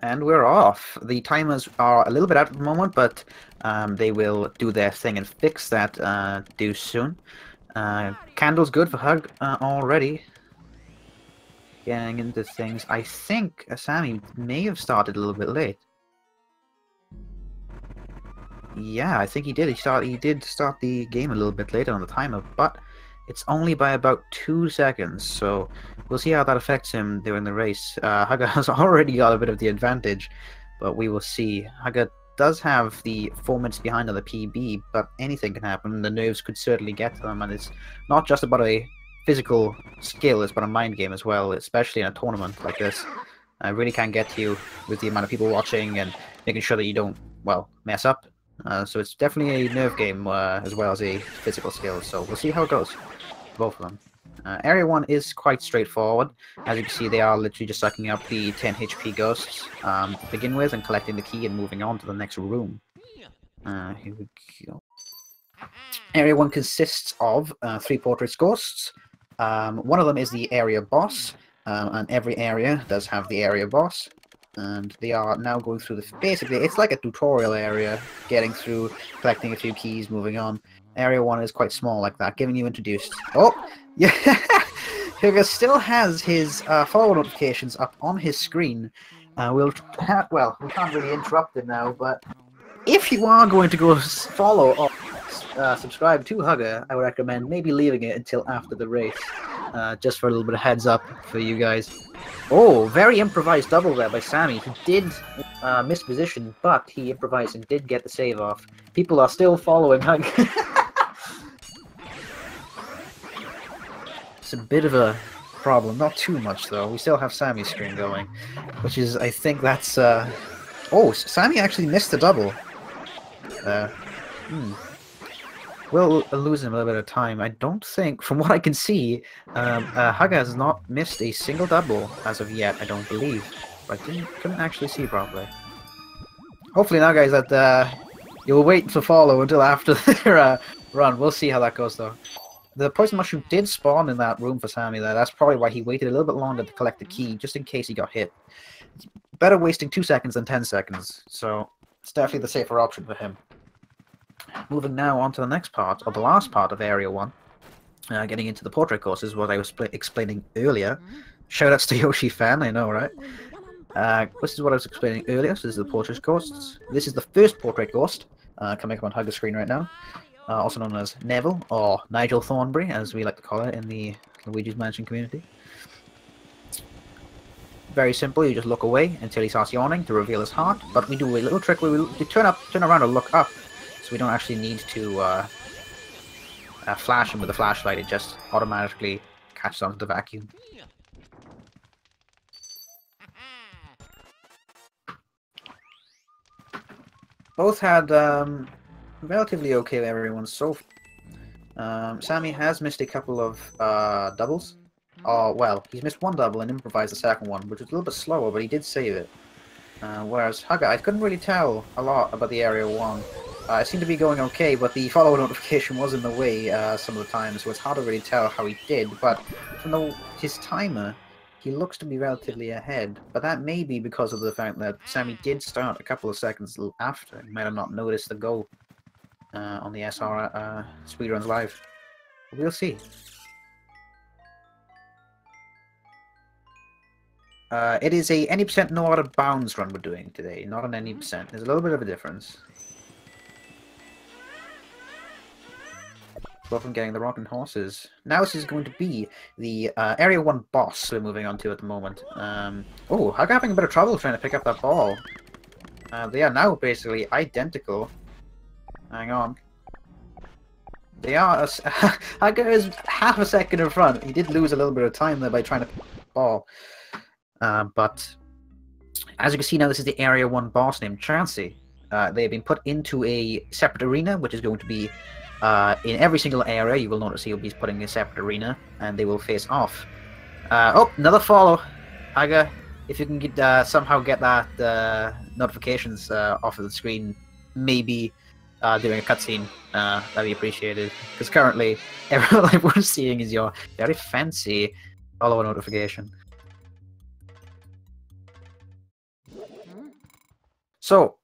And we're off. The timers are a little bit out at the moment, but they will do their thing and fix that due soon. Candle's good for Hug already. Getting into things. I think Sammy may have started a little bit late. Yeah, I think he did. He did start the game a little bit later on the timer, but it's only by about 2 seconds, so we'll see how that affects him during the race. Huga has already got a bit of the advantage, but we will see. Huga does have the 4 minutes behind on the PB, but anything can happen. The nerves could certainly get to them, and it's not just about a physical skill, it's about a mind game as well, especially in a tournament like this. It really can get to you with the amount of people watching and making sure that you don't, well, mess up. So it's definitely a nerve game as well as a physical skill, so we'll see how it goes. Both of them. Area 1 is quite straightforward. As you can see, they are literally just sucking up the 10 HP ghosts to begin with and collecting the key and moving on to the next room. Here we go. Area 1 consists of 3 portraits ghosts. One of them is the area boss, and every area does have the area boss. And they are now going through the... Basically, it's like a tutorial area, getting through, collecting a few keys, moving on. Area 1 is quite small like that, getting you introduced. Oh! Yeah! Huga still has his follow notifications up on his screen. Well, we can't really interrupt him now, but if you are going to go follow or subscribe to Huga, I would recommend maybe leaving it until after the race, just for a little bit of heads up for you guys. Oh, very improvised double there by Sammy. He did miss position, but he improvised and did get the save off. People are still following Huga. It's a bit of a problem, not too much though. We still have Sammy's screen going, which is, I think that's, oh, Sammy actually missed the double. We'll lose him a little bit of time. I don't think, from what I can see, Huga has not missed a single double as of yet, I don't believe. But I couldn't actually see properly. Hopefully now, guys, that you'll wait to follow until after their run. We'll see how that goes, though. The poison mushroom did spawn in that room for Sammy there. That's probably why he waited a little bit longer to collect the key, just in case he got hit. It's better wasting 2 seconds than 10 seconds, so it's definitely the safer option for him. Moving now on to the next part, or the last part of Area 1. Getting into the portrait course is what I was explaining earlier. Shoutouts to Yoshi fan, I know, right? This is what I was explaining earlier, so this is the portrait ghosts. This is the first portrait ghost, coming up on Huga's screen right now. Also known as Neville, or Nigel Thornberry, as we like to call it in the Luigi's Mansion community. Very simple, you just look away until he starts yawning to reveal his heart, but we do a little trick where we turn around and look up, so we don't actually need to flash him with a flashlight, it just automatically catches onto the vacuum. Both had relatively okay with everyone so far. Sammy has missed a couple of doubles. Well, he's missed one double and improvised the second one, which was a little bit slower, but he did save it. Whereas Huga, I couldn't really tell a lot about the Area 1. It seemed to be going okay, but the follow notification was in the way some of the time, so it's hard to really tell how he did. But from his timer, he looks to be relatively ahead. But that may be because of the fact that Sammy did start a couple of seconds after. He might have not noticed the go on the SR Speedruns Live. We'll see. It is a any percent no out of bounds run we're doing today, not an any percent. There's a little bit of a difference. Both from getting the rocking horses. Now this is going to be the Area 1 boss we're moving on to at the moment. Oh, I'm having a bit of trouble trying to pick up that ball. They are now basically identical. Hang on. They are... Huga is half a second in front. He did lose a little bit of time there by trying to pick up the ball. But as you can see now, this is the Area 1 boss named Chansey. They've been put into a separate arena, which is going to be in every single area. You will notice he'll be putting a separate arena, and they will face off. Oh, another follow. Huga, if you can get, somehow get that notifications off of the screen, maybe doing a cutscene, that'd be appreciated. Because currently, all we're seeing is your very fancy follow notification. So,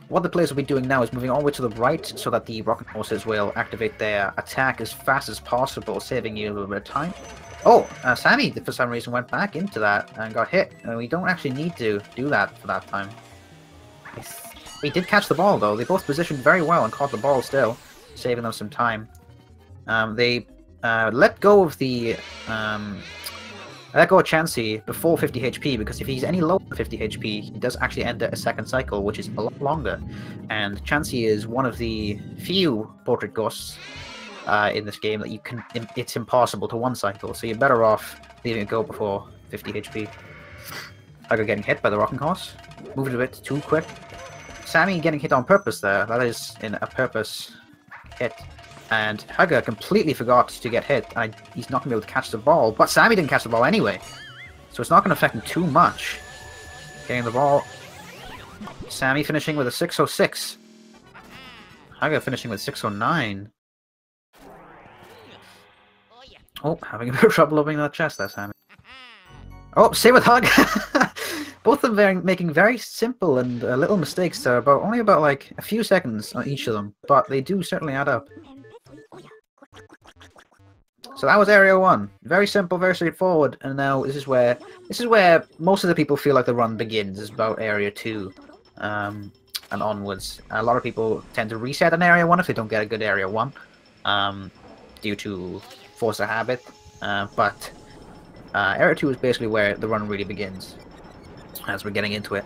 what the players will be doing now is moving all the way to the right so that the rocket horses will activate their attack as fast as possible, saving you a little bit of time. Oh, Sammy, for some reason, went back into that and got hit. We don't actually need to do that for that time. He did catch the ball, though. They both positioned very well and caught the ball still, saving them some time. They let go of the... let go of Chansey before 50 HP, because if he's any lower than 50 HP, he does actually enter a second cycle, which is a lot longer. And Chansey is one of the few portrait ghosts in this game that you can... It's impossible to one cycle, so you're better off leaving it go before 50 HP. Huga getting hit by the rocking horse. Moved a bit too quick. Sammy getting hit on purpose there. That is in a purpose hit. And Huga completely forgot to get hit. He's not going to be able to catch the ball. But Sammy didn't catch the ball anyway. So it's not going to affect him too much. Getting the ball. Sammy finishing with a 606. Huga finishing with 609. Oh, having a bit of trouble opening that chest there, Sammy. Oh, same with Huga! Both of them making very simple and little mistakes there, only about like a few seconds on each of them, but they do certainly add up. So that was Area 1. Very simple, very straightforward, and now this is where most of the people feel like the run begins, is about Area 2 and onwards. A lot of people tend to reset on Area 1 if they don't get a good Area 1 due to force of habit, but Area 2 is basically where the run really begins, as we're getting into it.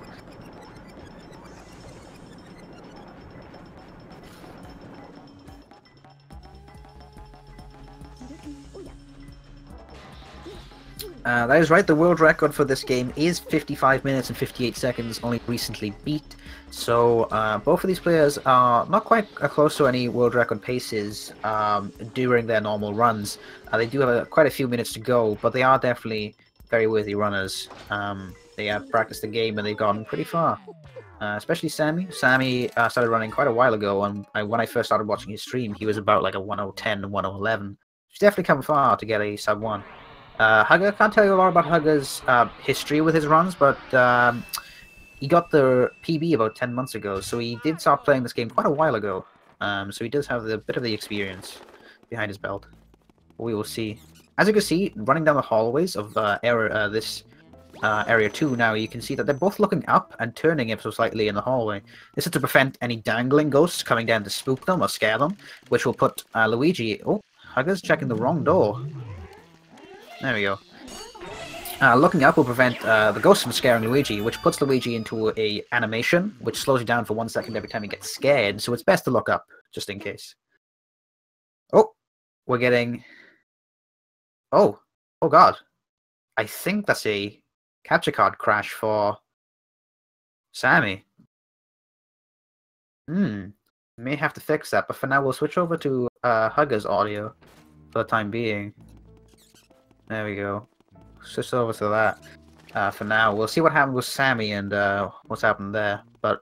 That is right, the world record for this game is 55 minutes and 58 seconds, only recently beat. So both of these players are not quite close to any world record paces during their normal runs. They do have quite a few minutes to go, but they are definitely very worthy runners. They have practiced the game and they've gone pretty far. Especially Sammy. Sammy started running quite a while ago, and when I first started watching his stream, he was about like a 1010, 1011. He's definitely come far to get a sub 1. Huga, can't tell you a lot about Huga's history with his runs, but he got the PB about 10 months ago, so he did start playing this game quite a while ago. So he does have a bit of the experience behind his belt. We will see. As you can see, running down the hallways of Area 2 now, you can see that they're both looking up and turning ever so slightly in the hallway. This is to prevent any dangling ghosts coming down to spook them or scare them, which will put Luigi... Oh, Huga's checking the wrong door. There we go. Looking up will prevent the ghost from scaring Luigi, which puts Luigi into a animation, which slows you down for 1 second every time you get scared, so it's best to look up, just in case. Oh, we're getting... Oh god. I think that's a capture card crash for Sammy. May have to fix that, but for now we'll switch over to Huga's audio for the time being. There we go. Switch over to that for now. We'll see what happened with Sammy and what's happened there, but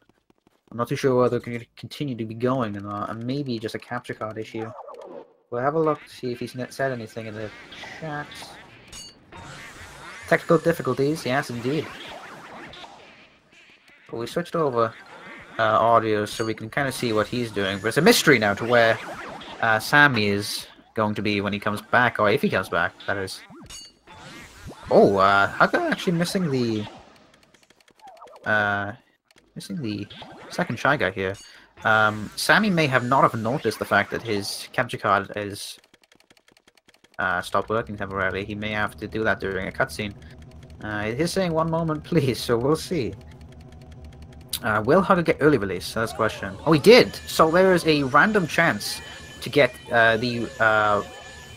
I'm not too sure whether we can continue to be going or not, and maybe just a capture card issue. We'll have a look to see if he's said anything in the chat. Technical difficulties, yes indeed. But we switched over audio so we can kind of see what he's doing, but it's a mystery now to where Sammy is going to be when he comes back, or if he comes back, that is. Oh, Huga actually missing the second Shy Guy here. Sammy may not have noticed the fact that his capture card is stopped working temporarily. He may have to do that during a cutscene. It is saying 1 moment please, so we'll see. Will Huga get early release? That's the question. Oh, he did! So there is a random chance to get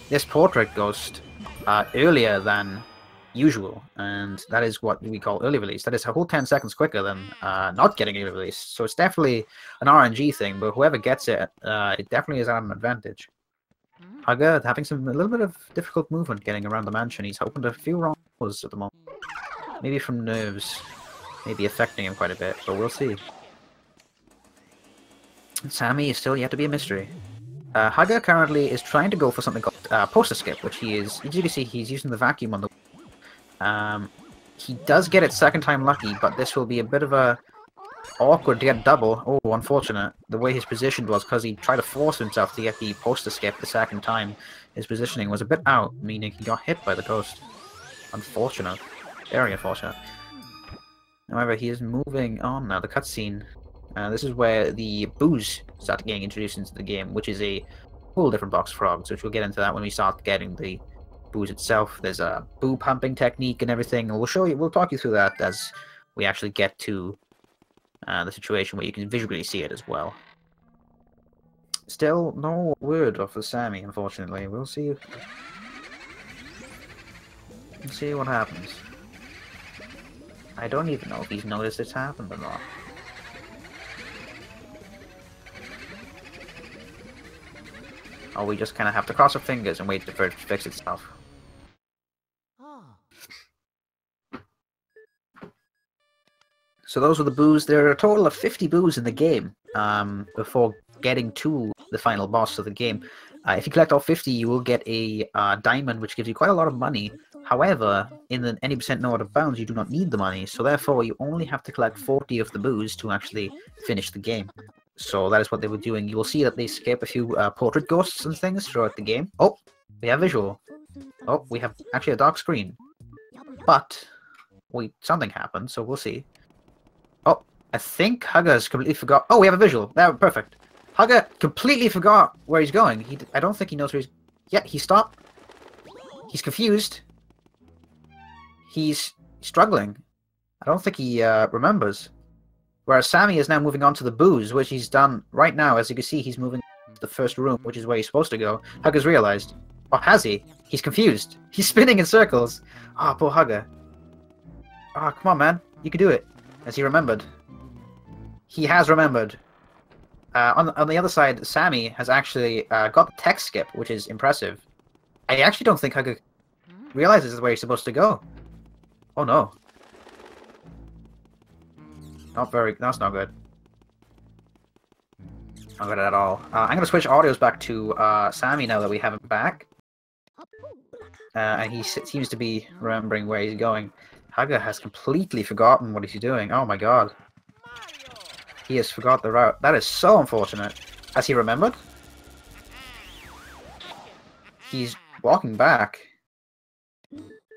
this portrait ghost earlier than usual, and that is what we call early release. That is a whole 10 seconds quicker than not getting early release. So it's definitely an RNG thing, but whoever gets it, it definitely is at an advantage. Huga having a little bit of difficult movement getting around the mansion. He's opened a few wrong doors at the moment. Maybe from nerves, maybe affecting him quite a bit, but we'll see. Sammy is still yet to be a mystery. Huga currently is trying to go for something called poster skip, which he is, as you can see, he's using the vacuum on the... he does get it second time lucky, but this will be a bit of a Awkward to get double. Oh, unfortunate. The way his position was, because he tried to force himself to get the post escape the second time. His positioning was a bit out, meaning he got hit by the ghost. Unfortunate. Very unfortunate. However, he is moving on now. The cutscene. This is where the boos start getting introduced into the game, which is a whole different box of frogs, which we'll get into that when we start getting the boos itself. There's a boo pumping technique and everything, and we'll talk you through that as we actually get to the situation where you can visually see it as well. Still no word of the Sammy, unfortunately. We'll see. We'll see what happens. I don't even know if he's noticed it's happened or not. Or we just kind of have to cross our fingers and wait for it to fix itself. So those were the boos. There are a total of 50 boos in the game before getting to the final boss of the game. If you collect all 50, you will get a diamond, which gives you quite a lot of money. However, in the any percent no out of bounds, you do not need the money. So therefore, you only have to collect 40 of the boos to actually finish the game. So that is what they were doing. You will see that they escape a few portrait ghosts and things throughout the game. Oh, we have visual. Oh, we have actually a dark screen. But, wait, something happened, so we'll see. Oh, I think Hugga's completely forgot. Oh, we have a visual. There, perfect. Hugga completely forgot where he's going. I don't think he knows where he's... Yeah, he stopped. He's confused. He's struggling. I don't think he remembers. Whereas Sammy is now moving on to the boos, which he's done right now. As you can see, he's moving to the first room, which is where he's supposed to go. Hugga's realized. Oh, has he? He's confused. He's spinning in circles. Ah, oh, poor Hugga. Ah, oh, come on, man. You can do it. As he remembered. He has remembered. On the other side, Sammy has actually got the tech skip, which is impressive. I actually don't think Hugga realizes this is where he's supposed to go. Oh no. That's not good. Not good at all. I'm going to switch audios back to Sammy now that we have him back. And he seems to be remembering where he's going. Hugga has completely forgotten what he's doing. Oh my god. He has forgot the route. That is so unfortunate. Has he remembered? He's walking back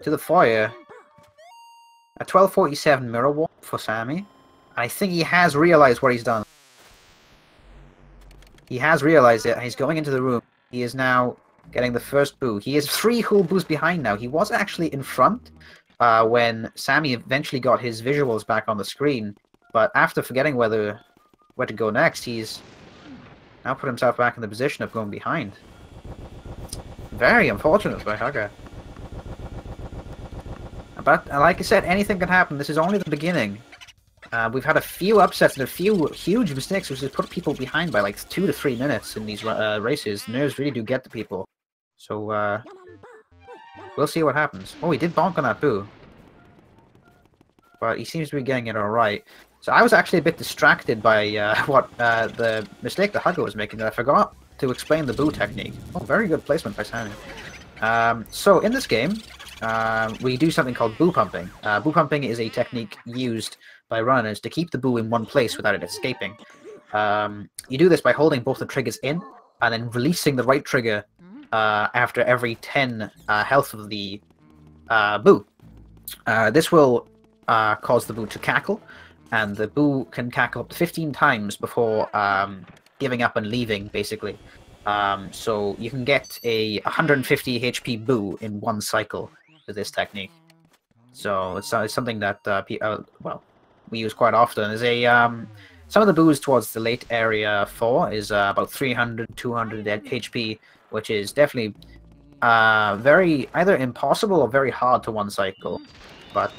to the foyer. A 1247 mirror walk for Sammy. I think he has realized what he's done. He has realized it, and he's going into the room. He is now getting the first boo. He is 3 whole boos behind now. He was actually in front when Sammy eventually got his visuals back on the screen. But after forgetting where to go next, he's now put himself back in the position of going behind. Very unfortunate by Hugga. But, like I said, anything can happen. This is only the beginning. We've had a few upsets and a few huge mistakes, which has put people behind by like 2 to 3 minutes in these races. Nerves really do get to people. So, we'll see what happens. Oh, he did bonk on that boo. But he seems to be getting it alright. So I was actually a bit distracted by the mistake that Hugga was making. That I forgot to explain the boo technique. Oh, very good placement by Sammy. So in this game, we do something called boo pumping. Boo pumping is a technique used by runners to keep the boo in one place without it escaping. You do this by holding both the triggers in and then releasing the right trigger after every 10 health of the boo. This will cause the boo to cackle, and the boo can cackle up to 15 times before giving up and leaving, basically. So you can get a 150 HP boo in one cycle with this technique. So it's something that well, we use quite often. There's a some of the boos towards the late area 4 is about 300, 200 HP, which is definitely very either impossible or very hard to one cycle. But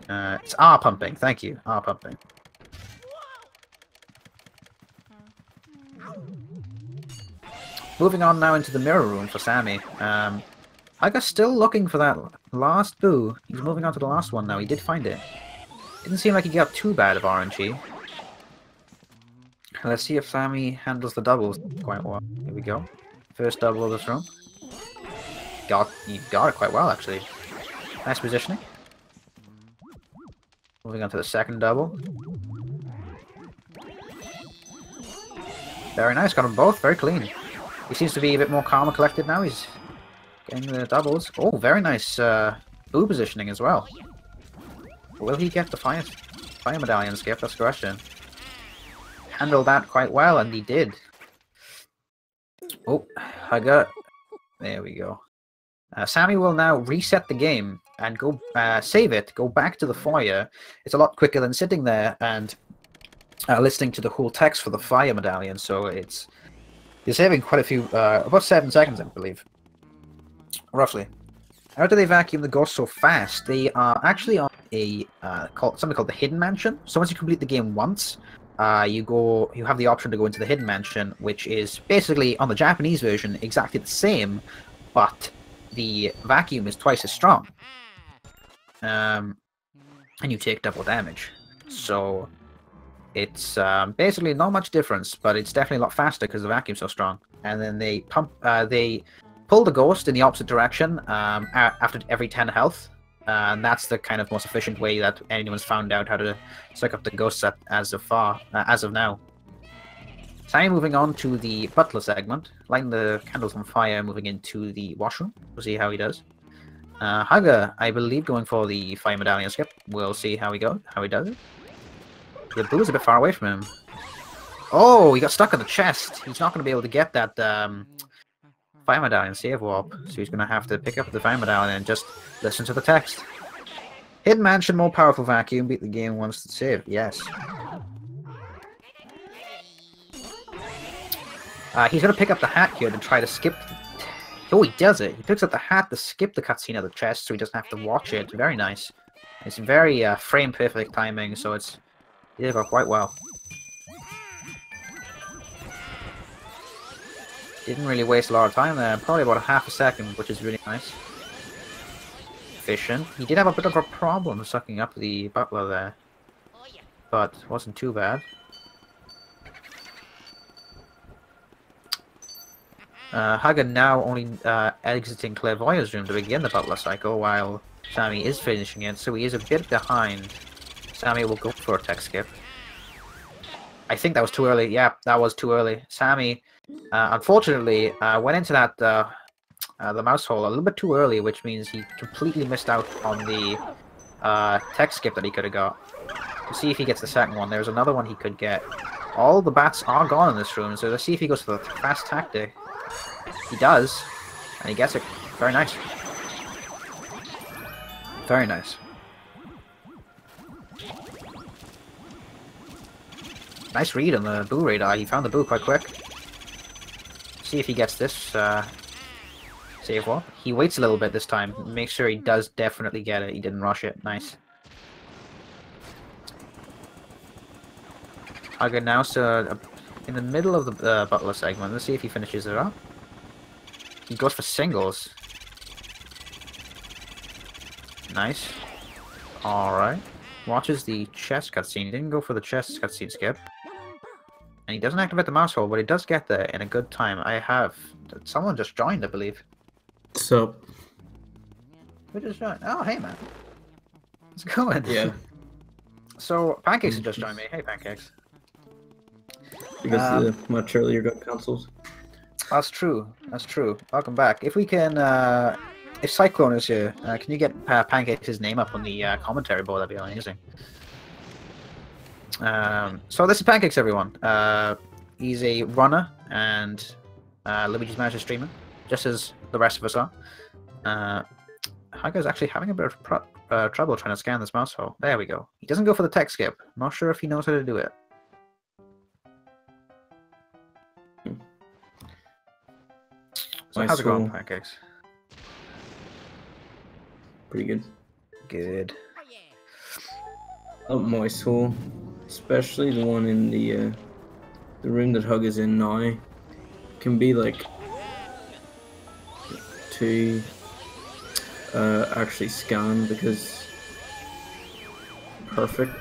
it's R pumping. Thank you, R pumping. Moving on now into the mirror room for Sammy. Hugga's still looking for that last boo. He's moving on to the last one now. He did find it. Didn't seem like he got too bad of RNG. Let's see if Sammy handles the doubles quite well. Here we go. First double of this room. He got it quite well, actually. Nice positioning. Moving on to the second double. Very nice, got them both, very clean. He seems to be a bit more calm and collected now. He's getting the doubles. Oh, very nice boo positioning as well. Will he get the fire medallion skip? That's the question. Handled that quite well, and he did. Oh, there we go. Sammy will now reset the game and go save it, go back to the foyer. It's a lot quicker than sitting there and listening to the whole text for the fire medallion, so you're saving quite a few, about 7 seconds, I believe. Roughly. How do they vacuum the ghosts so fast? They are actually on a something called the Hidden Mansion. So once you complete the game once, you have the option to go into the Hidden Mansion, which is basically, on the Japanese version, exactly the same, but the vacuum is twice as strong. And you take double damage. So it's basically not much difference, but it's definitely a lot faster because the vacuum's so strong. And then they pull the ghost in the opposite direction after every 10 health. And that's the kind of most efficient way that anyone's found out how to suck up the ghosts as of now. Sammy moving on to the butler segment, lighting the candles on fire, moving into the washroom. We'll see how he does. Huga, I believe, going for the fire medallion skip. We'll see how he does it. The boo is a bit far away from him. Oh, he got stuck on the chest. He's not going to be able to get that fire medallion save warp, so he's going to have to pick up the fire medallion and just listen to the text. Hidden Mansion, more powerful vacuum, beat the game once to save. Yes. He's going to pick up the hat here to try to skip. Oh, he does it. He picks up the hat to skip the cutscene of the chest, so he doesn't have to watch it. Very nice. It's very frame perfect timing, so he did go quite well. Didn't really waste a lot of time there. Probably about a half a second, which is really nice. Efficient. He did have a bit of a problem sucking up the butler there, but wasn't too bad. Hagen now only exiting Clairvoyant's room to begin the butler cycle, while Sammy is finishing it, so he is a bit behind. Sammy will go for a tech skip. I think that was too early. Yeah, that was too early. Sammy, unfortunately, went into that the mouse hole a little bit too early, which means he completely missed out on the tech skip that he could have got. We'll see if he gets the second one. There's another one he could get. All the bats are gone in this room, so let's see if he goes for the fast tactic. He does, and he gets it. Very nice. Very nice. Nice read on the boo radar. He found the boo quite quick. See if he gets this save warp. He waits a little bit this time. Make sure he does definitely get it. He didn't rush it. Nice. Okay, now so in the middle of the butler segment. Let's see if he finishes it up. He goes for singles. Nice. Alright. Watches the chest cutscene. He didn't go for the chest cutscene skip. And he doesn't activate the mouse hole, but he does get there in a good time. Someone just joined, I believe. So. Who just joined? Oh, hey, man. How's it going? Yeah. So, Pancakes has just joined me. Hey, Pancakes. Because much earlier got cancelled. That's true. That's true. Welcome back. If we can, if Cyclone is here, can you get Pancakes' name up on the commentary board? That'd be amazing. So this is Pancakes, everyone. He's a runner and Luigi's Mansion streamer, just as the rest of us are. Huga's actually having a bit of trouble trying to scan this mouse hole. There we go. He doesn't go for the tech skip. Not sure if he knows how to do it. So how's it going, Pancakes? Pretty good. Good. Up my soul, especially the one in the room that Hug is in now, can be like to actually scan, because perfect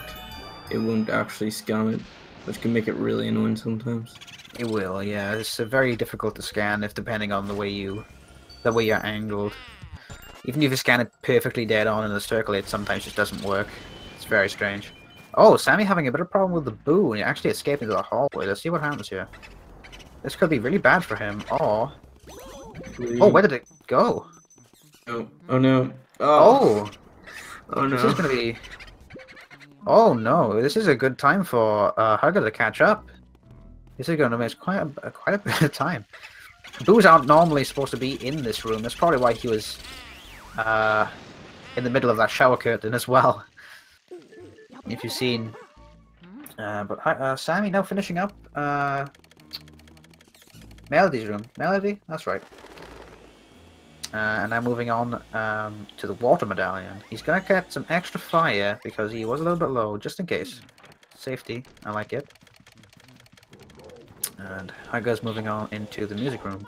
it won't actually scan it, which can make it really annoying sometimes. It will, yeah. It's very difficult to scan if depending on the way you're angled. Even if you scan it perfectly dead on in the circle, it sometimes just doesn't work. It's very strange. Oh, Sammy having a bit of problem with the boo, and he actually escaped into the hallway. Let's see what happens here. This could be really bad for him. Or Luigi. oh, where did it go? Oh, oh no. Oh, Oh this is no. gonna be. Oh no, this is a good time for Hugger to catch up. This is going to miss quite a bit of time. Boos aren't normally supposed to be in this room. That's probably why he was in the middle of that shower curtain as well. If you've seen. But Sammy now finishing up Melody's room. Melody? That's right. And now moving on to the water medallion. He's going to get some extra fire because he was a little bit low, just in case. Safety. I like it. And Hugger's moving on into the music room.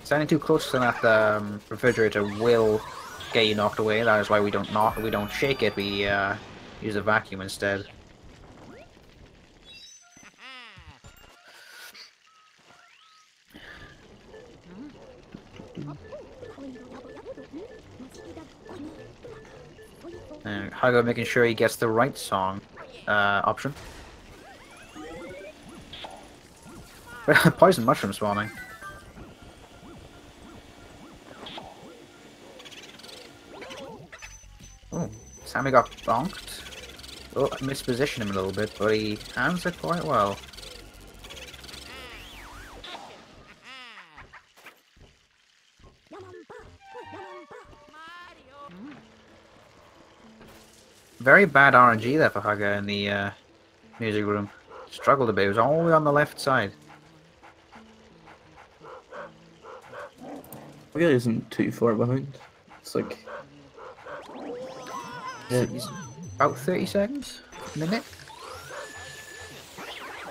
Standing too close to that refrigerator will get you knocked away. That is why we don't shake it. We use a vacuum instead. And Hugger making sure he gets the right song option. Poison mushroom spawning. Oh, Sammy got bonked. Oh, I mispositioned him a little bit, but he handles it quite well. Very bad RNG there for Hugger in the music room. Struggled a bit. It was all the way on the left side. Hugger isn't too far behind. It's like... He's about 30 seconds? Minute?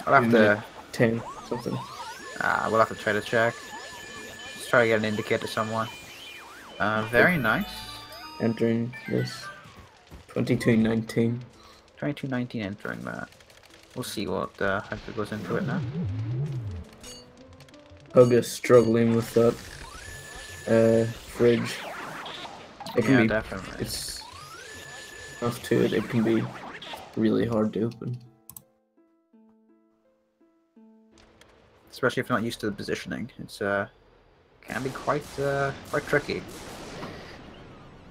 I'll have to... 10, something. We'll have to try to check. Let's try to get an indicator somewhere. Very nice. Entering this. 22:19. 22:19 entering that. We'll see what Hugger goes into it now. Hugger's struggling with that fridge. It can Yeah, be, definitely. It's enough to it. It can be really hard to open. Especially if you're not used to the positioning. It's can be quite tricky.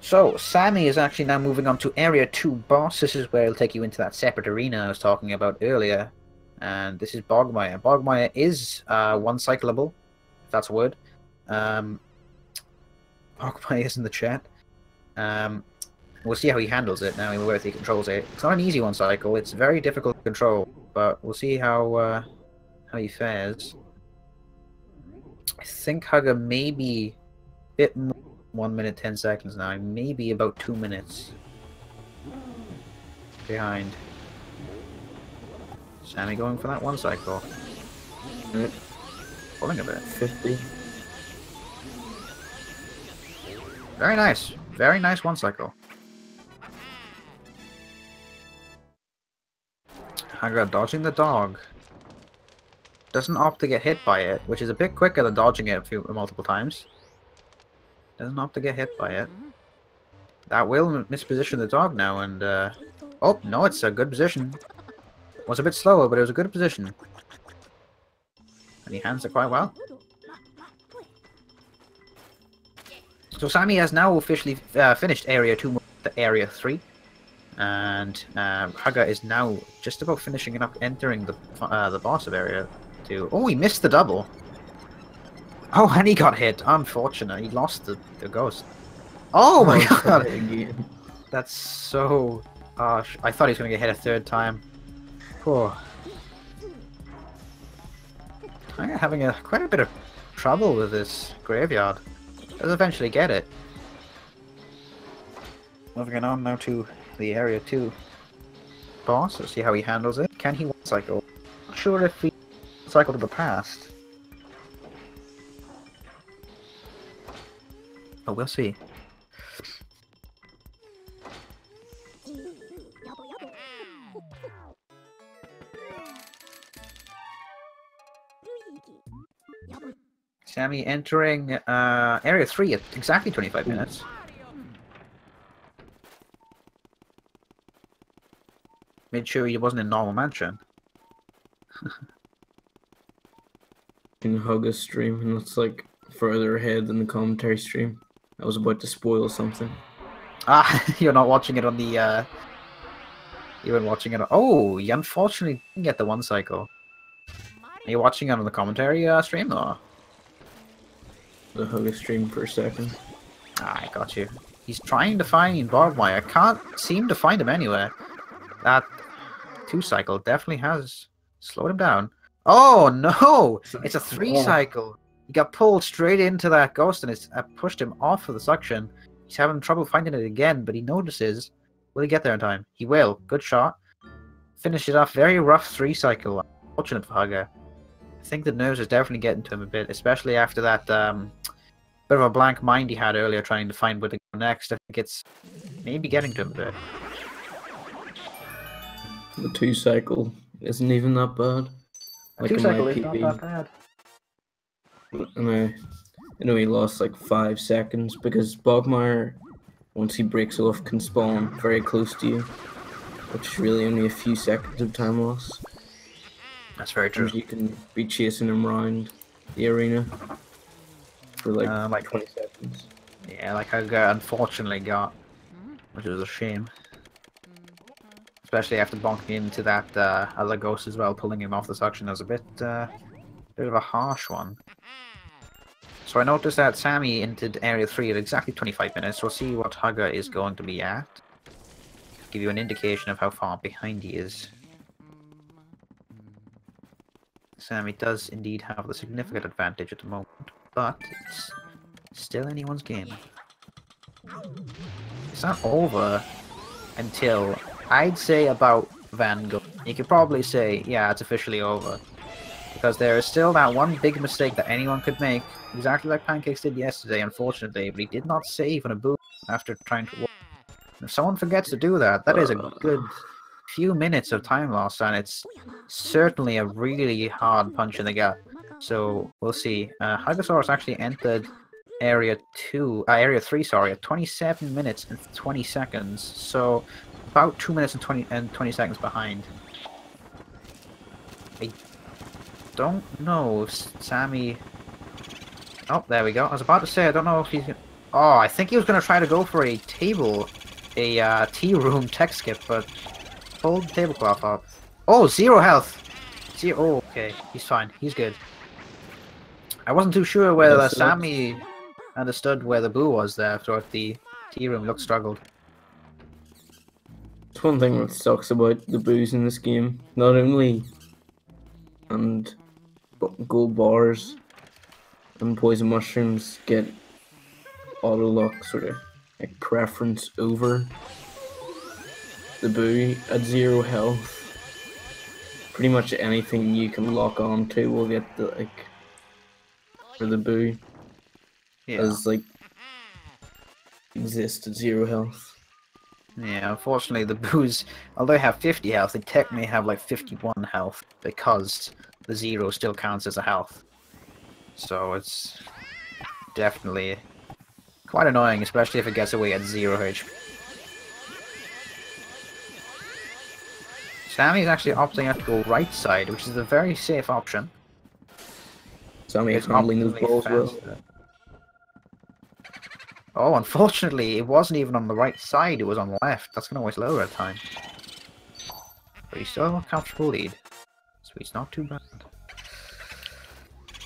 So, Sammy is actually now moving on to Area 2 boss. This is where he'll take you into that separate arena I was talking about earlier. And this is Bogmire. Bogmire is one-cyclable, if that's a word. Bogmire is in the chat. We'll see how he handles it now, whether he controls it. It's not an easy one-cycle, it's very difficult to control, but we'll see how he fares. I think Hugger may be a bit more 1 minute 10 seconds now, maybe about 2 minutes behind. Sammy going for that one cycle. Pulling a bit. 50. Very nice one cycle. Hugger dodging the dog. Doesn't opt to get hit by it, which is a bit quicker than dodging it multiple times. Doesn't opt to get hit by it. That will misposition the dog now, and oh no, it's a good position. Was a bit slower, but it was a good position. And he hands it quite well. So Sammy has now officially finished Area 2 to Area 3. And Hugger is now just about finishing up entering the boss of Area 2. Oh, he missed the double. Oh, and he got hit. Unfortunate. He lost the ghost. Oh my god! That's so harsh. I thought he was going to get hit a third time. Poor. I'm having quite a bit of trouble with this graveyard. Does eventually get it. Moving on now to the Area 2 boss. Let's see how he handles it. Can he one-cycle? Not sure if he cycle to the past. But we'll see. Sammy entering Area 3 at exactly 25 minutes. made sure he wasn't in normal mansion. In Hugga's stream, and it's like further ahead than the commentary stream. I was about to spoil something. Ah, you're not watching it on the, you weren't watching it on... Oh, you unfortunately didn't get the 1 cycle. Are you watching it on the commentary stream, or...? The Hugga stream for a second. Ah, I got you. He's trying to find Bogmire. I can't seem to find him anywhere. That 2 cycle definitely has slowed him down. Oh no! It's a 3 cycle. He got pulled straight into that ghost and it's pushed him off of the suction. He's having trouble finding it again, but he notices. Will he get there in time? He will. Good shot. Finish it off. Very rough 3 cycle. Unfortunate for Hugga. I think the nerves is definitely getting to him a bit, especially after that bit of a blank mind he had earlier trying to find where to go next. I think it's maybe getting to him a bit. The 2 cycle isn't even that bad. Like 2 cycle is not that bad. And I know he lost like 5 seconds because Bogmire, once he breaks off, can spawn very close to you, which is really only a few seconds of time loss. That's very true. You can be chasing him around the arena for like 20 seconds. Yeah, like I unfortunately got, which is a shame. Especially after bonking into that other ghost as well, pulling him off the suction. That was a bit of a harsh one. So I noticed that Sammy entered Area 3 at exactly 25 minutes. We'll see what Hugga is going to be at. Give you an indication of how far behind he is. Sammy does indeed have the significant advantage at the moment, but it's still anyone's game. It's not over until, I'd say, about Van Gogh. You could probably say, yeah, it's officially over. Because there is still that one big mistake that anyone could make, exactly like Pancakes did yesterday, unfortunately, but he did not save on a boom after trying to walk. If someone forgets to do that, that is a good few minutes of time lost, and it's certainly a really hard punch in the gut. So we'll see. Hugasaurus actually entered Area 3, sorry, at 27 minutes and 20 seconds. So about 2 minutes and 20 seconds behind. I don't know if Sammy... Oh, there we go. I was about to say, I don't know if he's... Oh, I think he was going to try to go for a table, a tea room tech skip, but pulled the tablecloth up. Oh, 0 health! Oh, okay. He's fine. He's good. I wasn't too sure whether Sammy understood where the boo was there throughout the tea room. Looked struggled. It's one thing that sucks about the boos in this game. Not only and gold bars and poison mushrooms get auto lock sort of like preference over the boo at 0 health. Pretty much anything you can lock on to will get the like for the boo. Yeah. As like exist at 0 health. Yeah, unfortunately the boos, although they have 50 health, they technically have like 51 health because the 0 still counts as a health. So it's definitely quite annoying, especially if it gets away at 0 HP. Sammy's actually opting out to go right side, which is a very safe option. Sammy is handling those balls well. Oh, unfortunately, it wasn't even on the right side, it was on the left. That's going to always lower at time. But he's still a comfortable lead, so he's not too bad.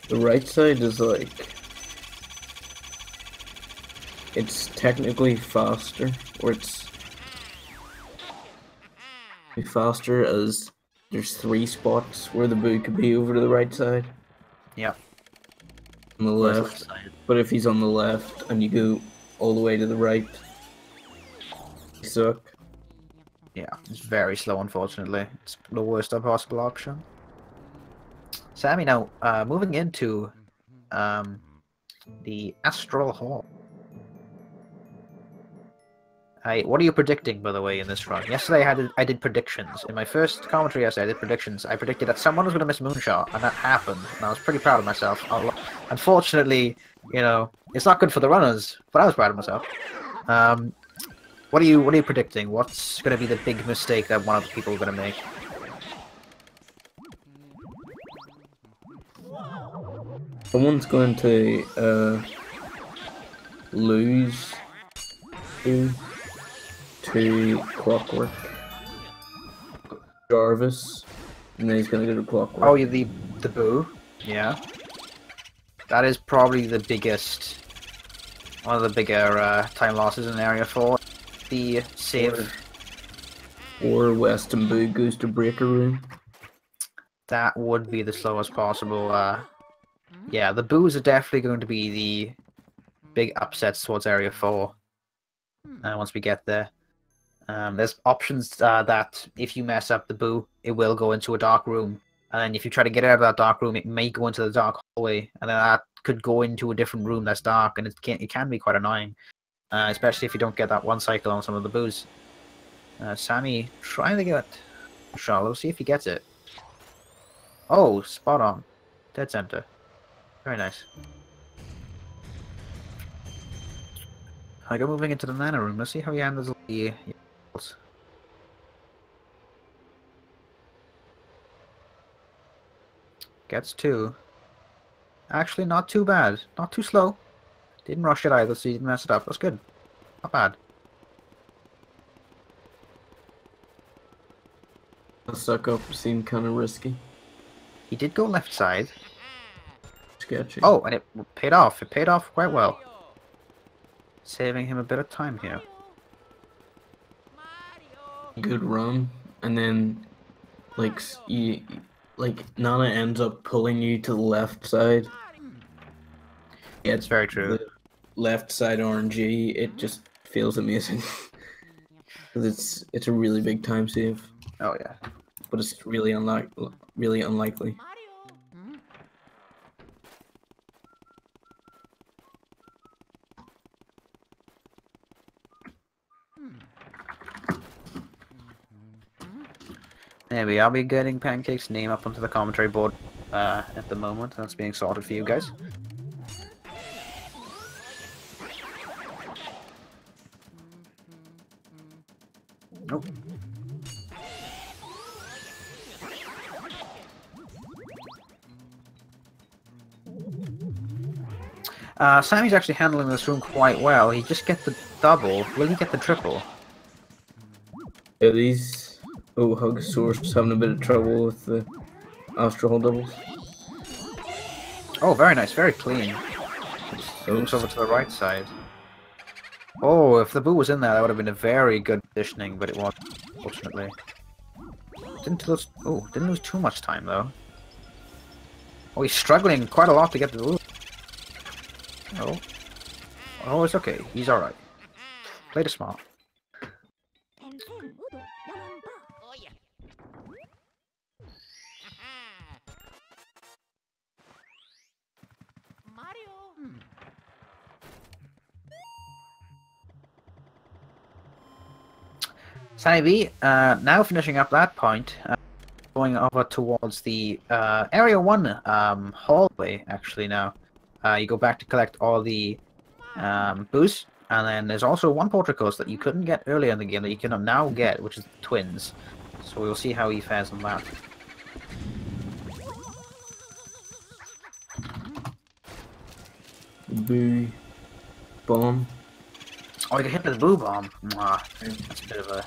The right side is like... It's technically faster, or it's... faster as there's 3 spots where the boo could be over to the right side. Yep. On the left. But if he's on the left and you go all the way to the right, you suck. Yeah, it's very slow, unfortunately. It's the worst possible option. Sammy now moving into the Astral Hall. What are you predicting, by the way, in this run? Yesterday I did predictions. In my first commentary yesterday, I did predictions. I predicted that someone was going to miss Moonshot, and that happened. And I was pretty proud of myself. Unfortunately, you know, it's not good for the runners, but I was proud of myself. What are you predicting? What's going to be the big mistake that one of the people are going to make? Someone's going to lose to Clockwork. Jarvis, and then he's going to go to Clockwork. Oh, yeah, the Boo. Yeah. That is probably the biggest, one of the bigger time losses in Area 4. The save. Or Weston Boo goes to Breaker Room. That would be the slowest possible. Yeah, the Boos are definitely going to be the big upsets towards Area 4 once we get there. There's options that if you mess up the Boo, it will go into a dark room. And then if you try to get out of that dark room, it may go into the dark hallway. And then that could go into a different room that's dark. And it can be quite annoying. Especially if you don't get that one cycle on some of the Boos. Sammy trying to get a shot. Let's see if he gets it. Oh, spot on. Dead center. Very nice. I go moving into the nano room. Let's see how he handles the... Gets 2. Actually, not too bad. Not too slow. Didn't rush it either, so he didn't mess it up. That's good. Not bad. The suck up seemed kind of risky. He did go left side. Sketchy. Oh, and it paid off. It paid off quite well. Saving him a bit of time here. Good run, and then Nana ends up pulling you to the left side. Yeah, it's very true. The left side RNG, it just feels amazing. Because it's a really big time save. Oh yeah. But it's really unlikely. Maybe I'll be getting Pancake's name up onto the commentary board at the moment. That's being sorted for you guys. Nope. Sammy's actually handling this room quite well. He just gets the double. Will he get the triple? Yeah, these... Oh, Hugasaurus having a bit of trouble with the Astral doubles. Oh, very nice. Very clean. Moves over to the right side. Oh, if the Boo was in there, that would have been a very good positioning, but it wasn't, unfortunately. Didn't lose too much time, though. Oh, he's struggling quite a lot to get the Boo. Oh. Oh, it's okay. He's alright. Played it smart. TheSammyB, now finishing up that point, going over towards the Area 1 hallway, actually, now. You go back to collect all the Boos, and then there's also one Portricos that you couldn't get earlier in the game that you can now get, which is the twins. So we'll see how he fares on that. Boo bomb. Oh, you can hit with the Boo bomb. Mwah. That's a bit of a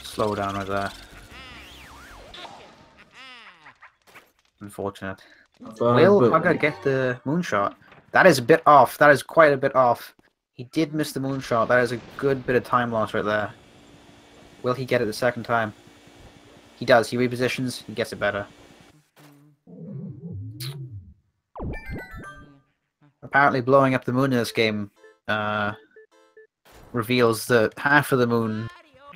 slowdown right there. Unfortunate. Will Hugga get the moonshot? That is a bit off. That is quite a bit off. He did miss the moonshot. That is a good bit of time loss right there. Will he get it the second time? He does. He repositions. He gets it better. Apparently blowing up the moon in this game reveals that half of the moon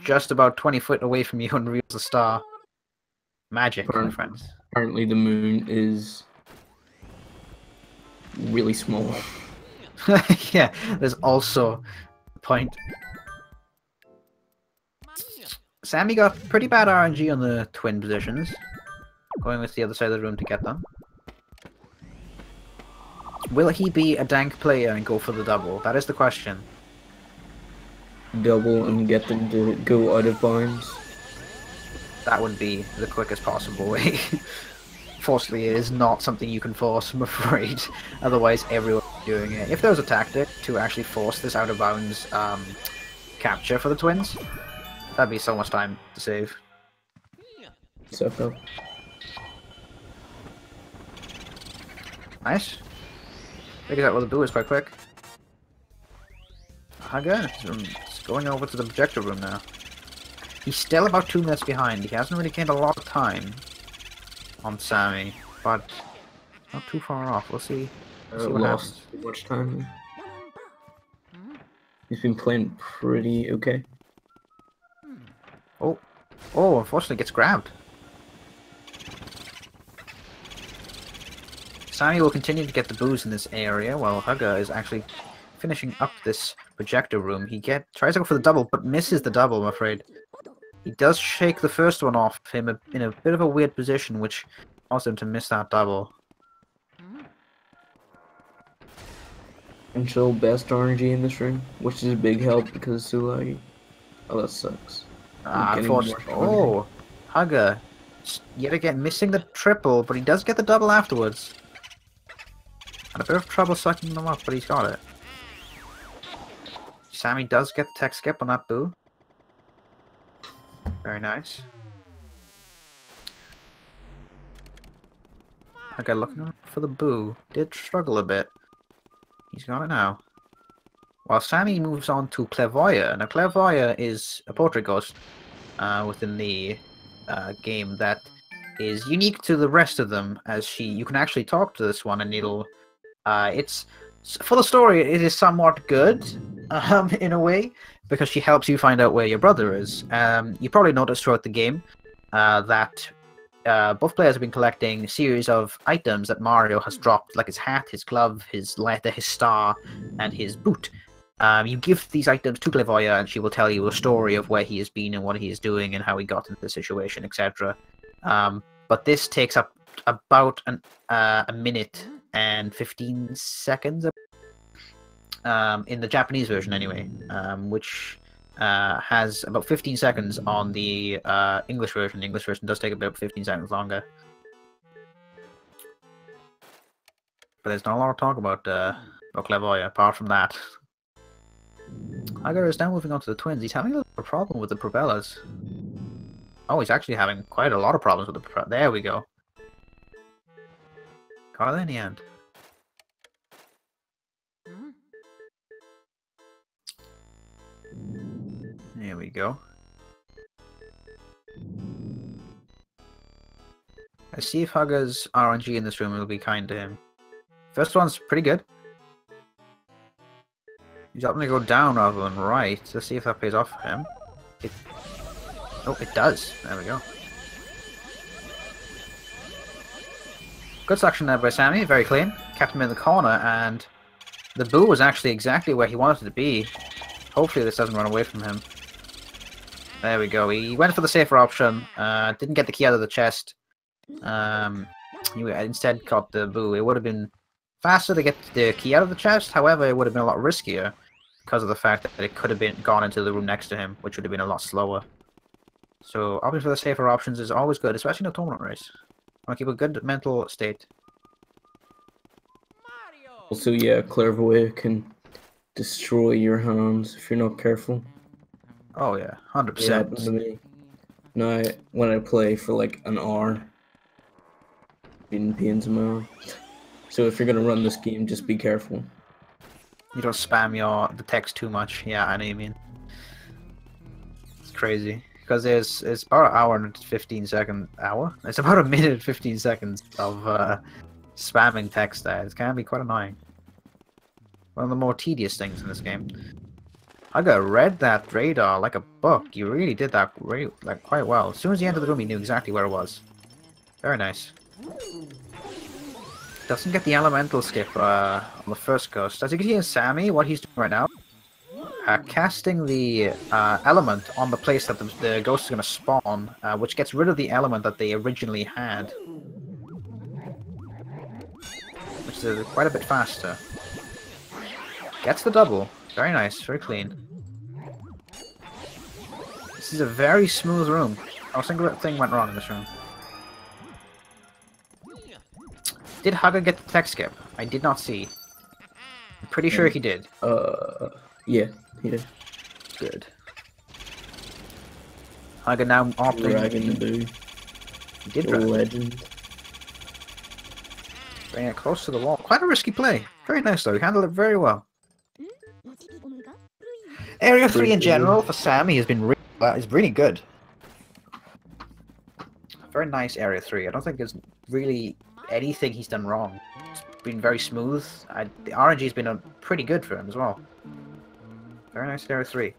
just about 20 foot away from you and reveals the star. Magic, my friends. Apparently the moon is really small. Yeah, there's also a point. Sammy got pretty bad RNG on the twin positions. Going with the other side of the room to get them. Will he be a dank player and go for the double? That is the question. double and get them to go out of bounds. That would be the quickest possible way. Fortunately, it is not something you can force, I'm afraid. Otherwise, everyone's doing it. If there was a tactic to actually force this out of bounds capture for the twins, that'd be so much time to save. Suck up. Nice. Figures out where the boo is quite quick. Again, it's going over to the projector room now. He's still about 2 minutes behind. He hasn't really gained a lot of time on Sammy, but not too far off. We'll see. We'll see what Lost happens. too much time. He's been playing pretty okay. Oh, oh! Unfortunately, gets grabbed. Sammy will continue to get the boos in this area, while Hugga is actually finishing up this projector room. He tries to go for the double, but misses the double, I'm afraid. He does shake the first one off him in a bit of a weird position, which caused him to miss that double. And show best RNG in this room, which is a big help because it's so laggy. Oh, that sucks. Unfortunately. Oh! Hugga, yet again, missing the triple, but he does get the double afterwards. Had a bit of trouble sucking them up, but he's got it. Sammy does get the tech skip on that boo. Very nice. Okay, looking for the boo. Did struggle a bit. He's got it now. While Sammy moves on to Clairvoyant. Now, Clairvoyant is a portrait ghost within the game that is unique to the rest of them, as you can actually talk to this one and it'll... it's... For the story, it is somewhat good, in a way, because she helps you find out where your brother is. You probably noticed throughout the game that both players have been collecting a series of items that Mario has dropped, like his hat, his glove, his letter, his star, and his boot. You give these items to Clairvoyant, and she will tell you a story of where he has been and what he is doing and how he got into the situation, etc. But this takes up about a minute and 15 seconds in the Japanese version anyway, which has about 15 seconds on the English version. The English version does take about 15 seconds longer. But there's not a lot to talk about Clairvoyant apart from that. Hugga is now moving on to the twins. He's having a little problem with the propellers. Oh, he's actually having quite a lot of problems with the propellers. There we go. Got it in the end. There we go. Let's see if Hugga's RNG in this room will be kind to him. First one's pretty good. He's opting to go down rather than right. Let's see if that pays off for him. Oh, it does. There we go. Good suction there by Sammy. Very clean. Kept him in the corner, and the boo was actually exactly where he wanted it to be. Hopefully this doesn't run away from him. There we go. He went for the safer option. Didn't get the key out of the chest. He instead caught the boo. It would have been faster to get the key out of the chest. However, it would have been a lot riskier because of the fact that it could have gone into the room next to him, which would have been a lot slower. So opting for the safer options is always good, especially in a tournament race. Want to keep a good mental state. Also, yeah, Clairvoyant can destroy your hands if you're not careful. Oh yeah, 100%. It happened to me. Now, when I play for like an hour, being pains in my arm. So if you're gonna run this game, just be careful. You don't spam the text too much. Yeah, I know what you mean. It's crazy. Because it's about an hour and 15 second hour. It's about a minute and 15 seconds of spamming text there. It can be quite annoying. One of the more tedious things in this game. Hugga read that radar like a book. You really did that quite well. As soon as he entered the room, he knew exactly where it was. Very nice. Doesn't get the elemental skip on the first ghost. As you can see in Sammy, what he's doing right now, casting the element on the place that the ghost is going to spawn, which gets rid of the element that they originally had. Which is quite a bit faster. Gets the double. Very nice, very clean. This is a very smooth room. Oh, a single thing went wrong in this room. Did Hugga get the tech skip? I did not see. I'm pretty sure he did. Yeah, he did. Good. Hugga now opting. Dragging the boo. He did The drag. legend. Bring it close to the wall. Quite a risky play. Very nice though. He handled it very well. Area 3 in general for Sammy has been is really good. Very nice Area 3. I don't think there's really anything he's done wrong. It's been very smooth. The RNG has been pretty good for him as well. Very nice Area 3.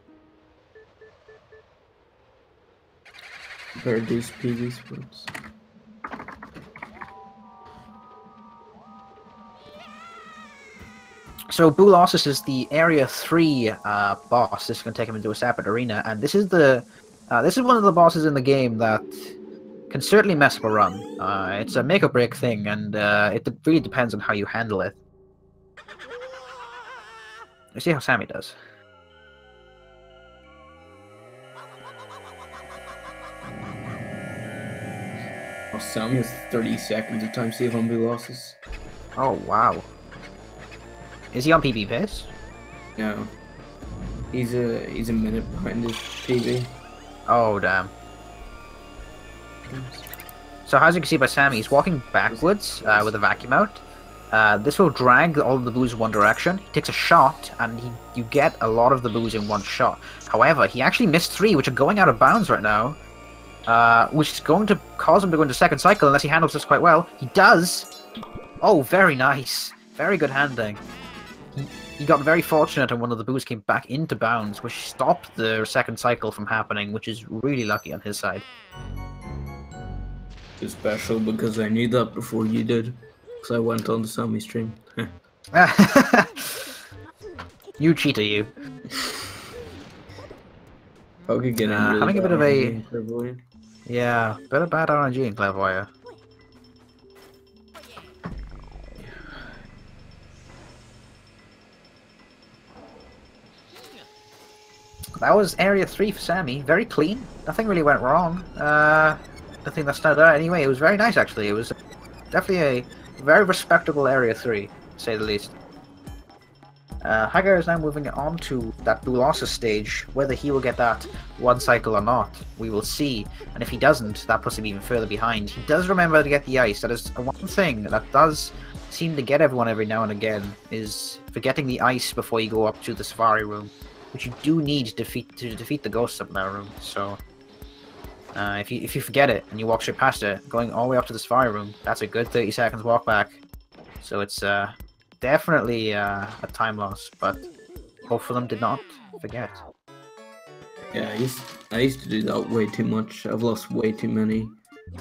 Reduce PV sports. So Bulosis is the Area 3 boss. This is going to take him into a separate arena, and this is one of the bosses in the game that can certainly mess up a run. It's a make or break thing, and it really depends on how you handle it. Let's see how Sammy does. Oh, Sammy has 30 seconds of time save on losses. Oh wow. Is he on PB pace? No. He's a minute behind his PB. Oh damn. So as you can see by Sammy, he's walking backwards with a vacuum out. This will drag all of the booze in one direction. He takes a shot, and you get a lot of the booze in one shot. However, he actually missed 3, which are going out of bounds right now. Which is going to cause him to go into second cycle unless he handles this quite well. He does! Oh, very nice. Very good handling. He got very fortunate and one of the boos came back into bounds, which stopped the second cycle from happening, which is really lucky on his side. It's special because I knew that before you did. Because I went on the Sammy stream. You cheater, you. I could get really having a bit of a... clairvoyant. Yeah, bit of bad RNG in Clairvoyant. That was Area 3 for Sammy. Very clean. Nothing really went wrong. Nothing that stood out anyway. It was very nice, actually. It was definitely a very respectable Area 3, to say the least. Hagar is now moving on to that Bulosis stage. Whether he will get that one cycle or not, we will see. And if he doesn't, that puts him even further behind. He does remember to get the ice. That is one thing that does seem to get everyone every now and again, is forgetting the ice before you go up to the Safari room, which you do need to defeat the ghosts up in that room. So if you forget it and you walk straight past it, going all the way up to the Safari room, that's a good 30 seconds walk back. So it's definitely a time loss, but both of them did not forget. Yeah, I used to do that way too much. I've lost way too many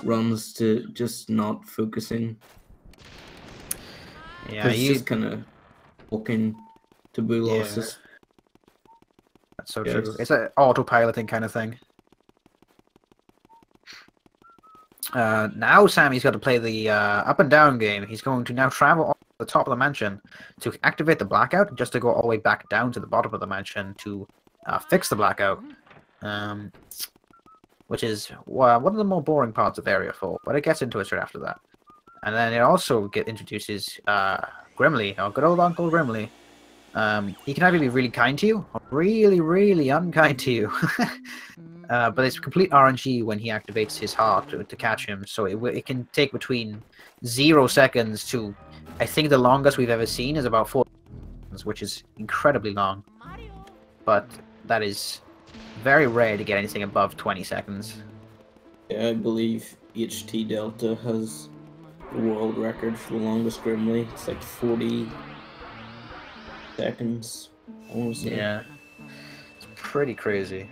runs to just not focusing. Yeah, it's just kind of walking to boo losses. That's so true. It's an autopiloting kind of thing. Now Sammy's got to play the up and down game. He's going to now travel up to the top of the mansion to activate the blackout, just to go all the way back down to the bottom of the mansion to fix the blackout. Which is one of the more boring parts of Area 4, but it gets into it straight after that. And then it also introduces Grimly, our good old Uncle Grimly. He can either be really kind to you, or really, really unkind to you. But it's complete RNG when he activates his heart to catch him, so it can take between 0 seconds to, I think the longest we've ever seen is about 4 seconds, which is incredibly long. But that is very rare to get anything above 20 seconds. Yeah, I believe HT Delta has the world record for the longest Grimly. It's like 40 seconds, I want to say. Yeah, it's pretty crazy.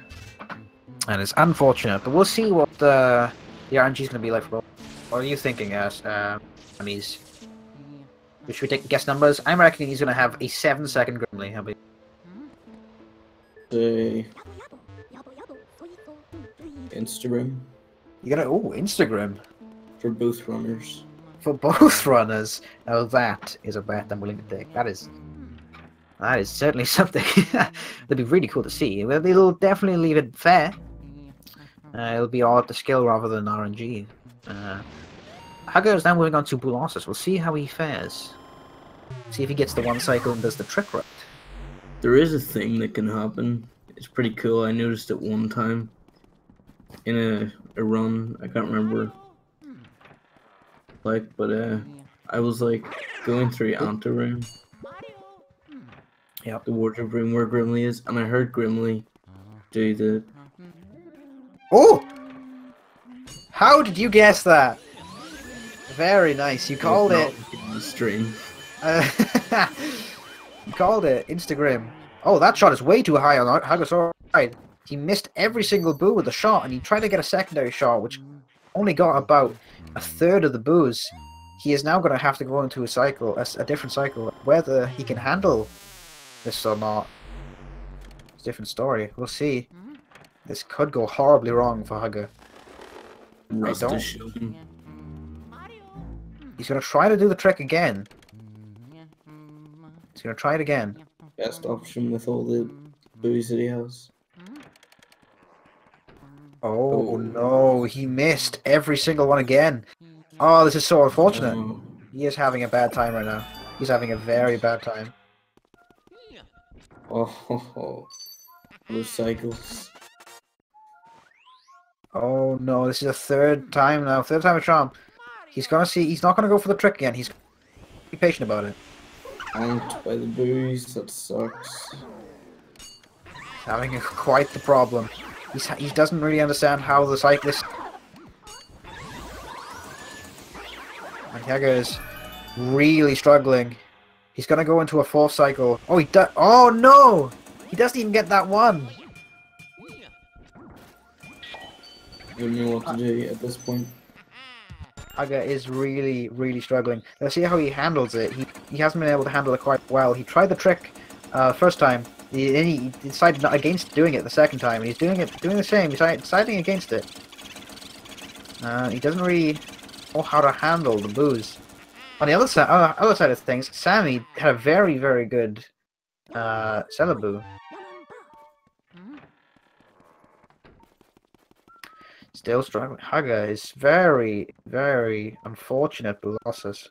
And it's unfortunate, but we'll see what the RNG is going to be like for both. What are you thinking, Amies? Should we take guess numbers? I'm reckoning he's going to have a 7-second Grimly. How about Say Instagram. you got Instagram For both runners. for both runners. Oh, that is a bet I'm willing to take. That is certainly something that'd be really cool to see. It'll definitely leave it fair. It'll be all up to skill rather than RNG. Haga is now moving on to Bulossus. We'll see how he fares. See if he gets the one cycle and does the trick right. There is a thing that can happen. It's pretty cool. I noticed it one time in a run. I can't remember. But I was like going through Anta room. Yep. The wardrobe room where Grimly is, and I heard Grimly do the. Oh! How did you guess that? Very nice. You called it. On the stream. You called it Instagram. Oh, that shot is way too high on Hugasaurus' side. He missed every single boo with the shot, and he tried to get a secondary shot, which only got about a third of the boos. He is now going to have to go into a cycle, a different cycle. Whether he can handle this or not, it's a different story. We'll see. This could go horribly wrong for Hugga. I don't. He's going to try to do the trick again. He's going to try it again. Best option with all the boos that he has. Oh no, he missed every single one again. Oh, this is so unfortunate. He is having a bad time right now. He's having a very bad time. Oh, those cycles. Oh no, this is the third time now. Third time a charm. He's gonna see. He's not gonna go for the trick again. He's gonna be patient about it. Anked by the boos. That sucks. He's having quite the problem. He doesn't really understand how the cyclist. And Hugga is really struggling. He's gonna go into a fourth cycle. Oh, he does. Oh no! He doesn't even get that one. I don't know what to do at this point. Hugga is really, really struggling. Let's see how he handles it. He hasn't been able to handle it quite well. He tried the trick first time. He decided not against doing it the second time, and he's doing the same. He's deciding against it. He doesn't really know how to handle the boos. On the other side of things, Sammy had a very, very good Celebu. Still struggling. Hugga is very, very unfortunate losses.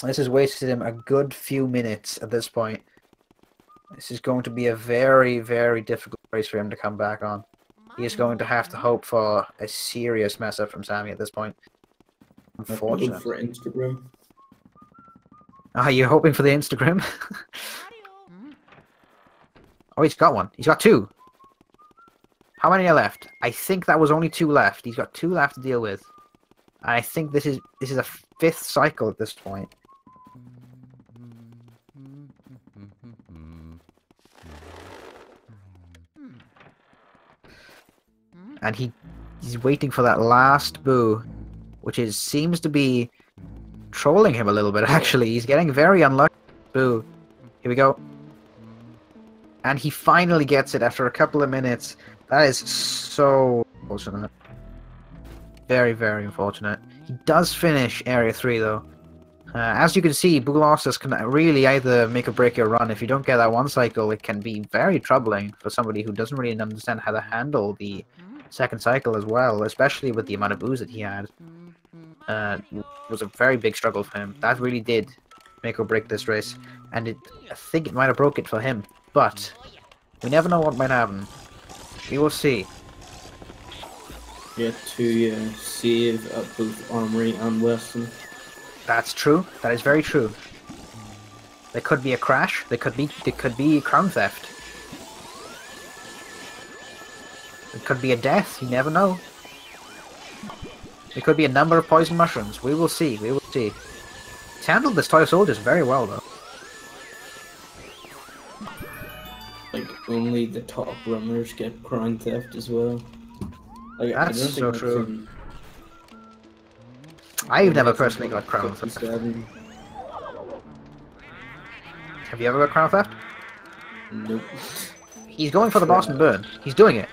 This has wasted him a good few minutes at this point. This is going to be a very, very difficult race for him to come back on. He is going to have to hope for a serious mess up from Sammy at this point. Unfortunate. For Instagram. Ah, you're hoping for the Instagram? Oh, he's got one. He's got two. How many are left? I think that was only two left. He's got two left to deal with. And I think this is a fifth cycle at this point. And he's waiting for that last boo, which seems to be trolling him a little bit, actually. He's getting very unlucky. Boo. Here we go. And he finally gets it after a couple of minutes. That is so unfortunate. Very, very unfortunate. He does finish Area 3, though. As you can see, Bulossus can really either make or break your run. If you don't get that one cycle, it can be very troubling for somebody who doesn't really understand how to handle the second cycle as well, especially with the amount of boos that he had. It was a very big struggle for him. That really did make or break this race, and I think it might have broke it for him, but we never know what might happen. We will see. Get to save at both Armory and Weston. That's true. That is very true. There could be a crash. There could be crown theft. It could be a death. You never know. There could be a number of poison mushrooms. We will see. We will see. He's handled this toy soldiers very well, though. Like, only the top runners get crown theft as well. Like, That's so true. I've never personally got crown theft. Have you ever got crown theft? Nope. He's going for the Boston Burn. He's doing it.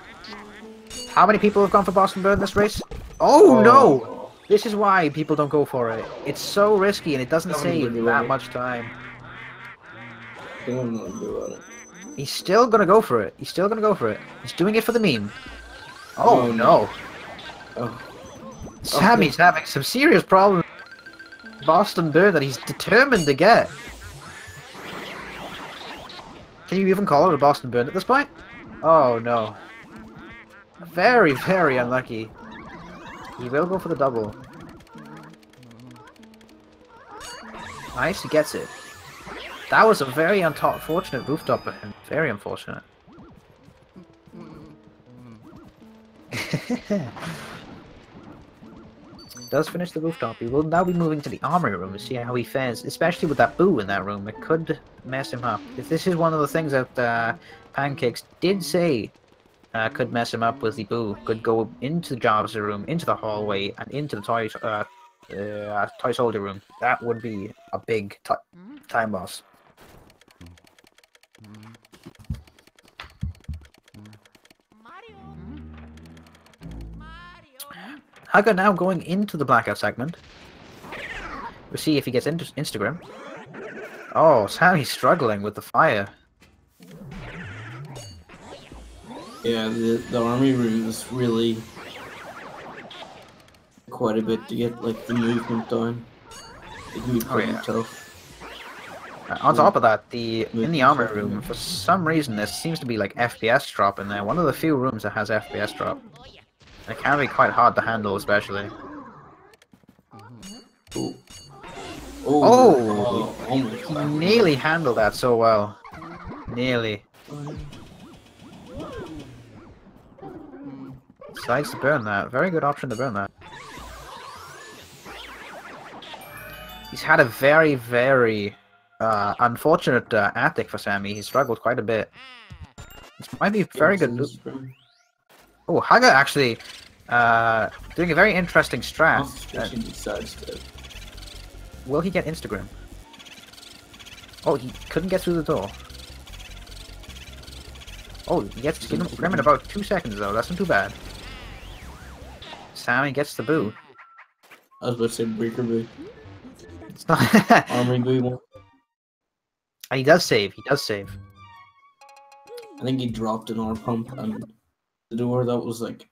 How many people have gone for Boston Burn this race? Oh no! This is why people don't go for it. It's so risky and it doesn't save that much time. He's still gonna go for it. He's still gonna go for it. He's doing it for the meme. Oh no! Oh. Sammy's having some serious problems with Boston Bear that he's determined to get. Can you even call it a Boston Burn at this point? Oh no. Very, very unlucky. He will go for the double. Nice, he gets it. That was a very unfortunate rooftop for him. Very unfortunate. Does finish the rooftop. We will now be moving to the armory room to see how he fares, especially with that boo in that room. It could mess him up. If this is one of the things that Pancakes did say could mess him up with the boo, could go into the Jarvis room, into the hallway, and into the toy soldier room. That would be a big time loss. Haga now going into the blackout segment. We'll see if he gets into Instagram. Oh, Sammy's struggling with the fire. Yeah, the army room is really quite a bit to get like the movement down. It can be pretty tough. On top of that, in the armory room, for some reason there seems to be like FPS drop in there. One of the few rooms that has FPS drop. It can be quite hard to handle, especially. Oh! He nearly handled that so well. Nearly. Decides to burn that. Very good option to burn that. He's had a very, very unfortunate attic for Sammy. He struggled quite a bit. This might be very good. Oh, Haga actually doing a very interesting strat. Will he get Instagram? Oh, he couldn't get through the door. Oh, he gets Grim in about 2 seconds though. That's not too bad. Sammy gets the boo. I was about to say breaker boo. It's not. Armory boo one. And he does save. He does save. I think he dropped an R pump and the door that was like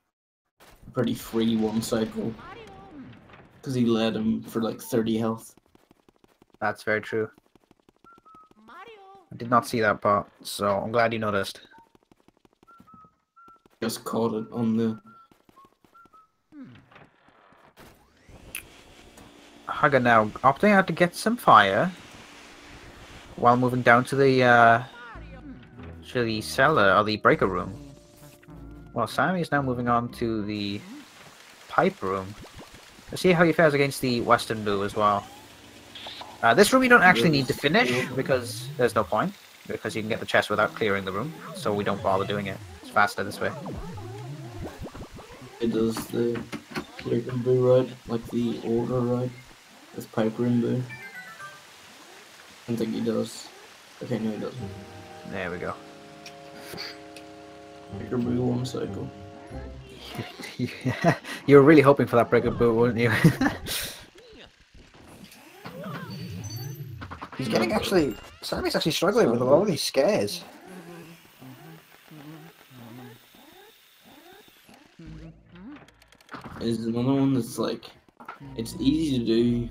a pretty free one cycle because he led him for like 30 health. That's very true. I did not see that part, so I'm glad you noticed. Just caught it on the. Haga now opting out to get some fire while moving down to the cellar or the breaker room. Well, Sammy is now moving on to the pipe room. Let's see how he fares against the Western Blue as well. This room you don't actually need to finish because there's no point, because you can get the chest without clearing the room, so we don't bother doing it. It's faster this way. It does the breaker boo ride, like the older ride. This pipe room boo. I don't think he does. Okay, no he doesn't. There we go. Breaker boo one cycle. You were really hoping for that breaker boo, weren't you? He's getting Sammy's actually struggling with a lot of these scares. Is another one that's like, it's easy to do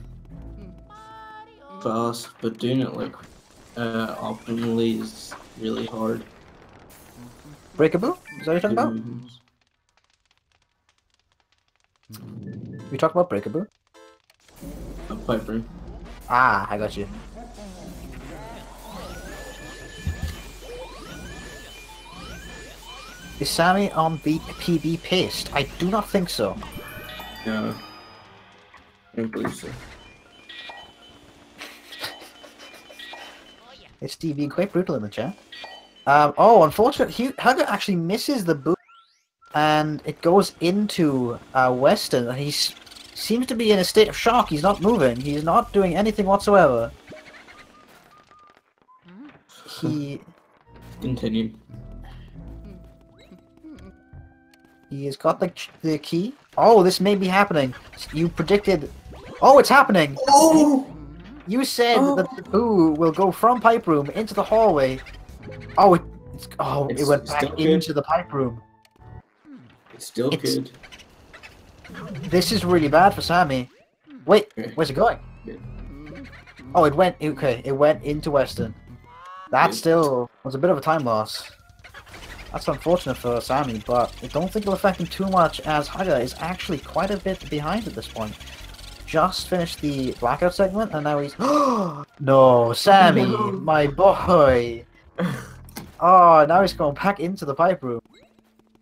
fast, but doing it like optimally is really hard. Breakable? Is that what you're talking about? We talked about breakable? A pipe room. Ah, I got you. Is Sammy on PB paced? I do not think so. No. I don't believe so. It's Steve being quite brutal in the chat. Oh, unfortunately, Haga actually misses the boot, and it goes into Weston. He seems to be in a state of shock. He's not moving. He's not doing anything whatsoever. He... Continue. He has got the key. Oh, this may be happening. You predicted... Oh, it's happening! Oh! You said that the boo will go from pipe room into the hallway. Oh, it went back into the pipe room. It still could. This is really bad for Sammy. Wait, Okay. where's it going? Good. Oh, it went. Okay, it went into Western. That Good. still was a bit of a time loss. That's unfortunate for Sammy, but I don't think it'll affect him too much, as Haga is actually quite a bit behind at this point. Just finished the blackout segment, and now he's. No, Sammy, No. my boy. Oh, now he's going back into the pipe room.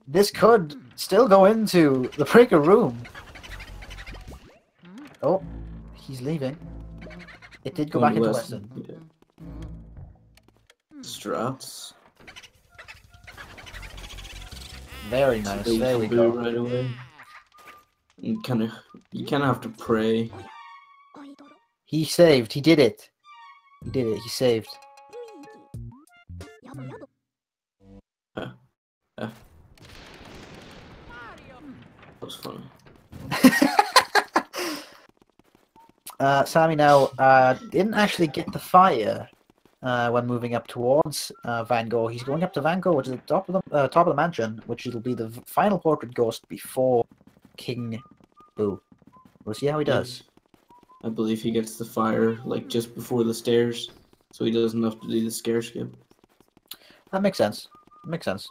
This could still go into the breaker room. Oh, he's leaving. It did go back into Western. Yeah. Strats. Very nice. There we go. Right away. You kind of have to pray. He saved. He did it. He did it. He saved. That was funny. Sammy now didn't actually get the fire when moving up towards Van Gogh. He's going up to Van Gogh, which is at the top of the mansion, which will be the final portrait ghost before King Boo. We'll see how he does. I believe he gets the fire like just before the stairs, so he doesn't have to do the scare skip. That makes sense. Makes sense.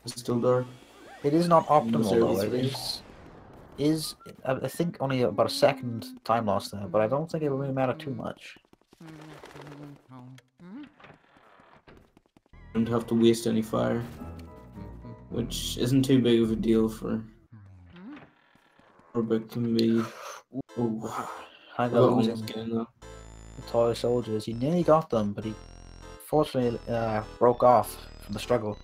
It's still dark. It is not optimal though. There It is I think only about a second time loss there, but I don't think it will really matter too much. Don't have to waste any fire, which isn't too big of a deal for. But it can be. Oh, I got losing getting that. the toy soldiers. He nearly got them, but he fortunately broke off from the struggle.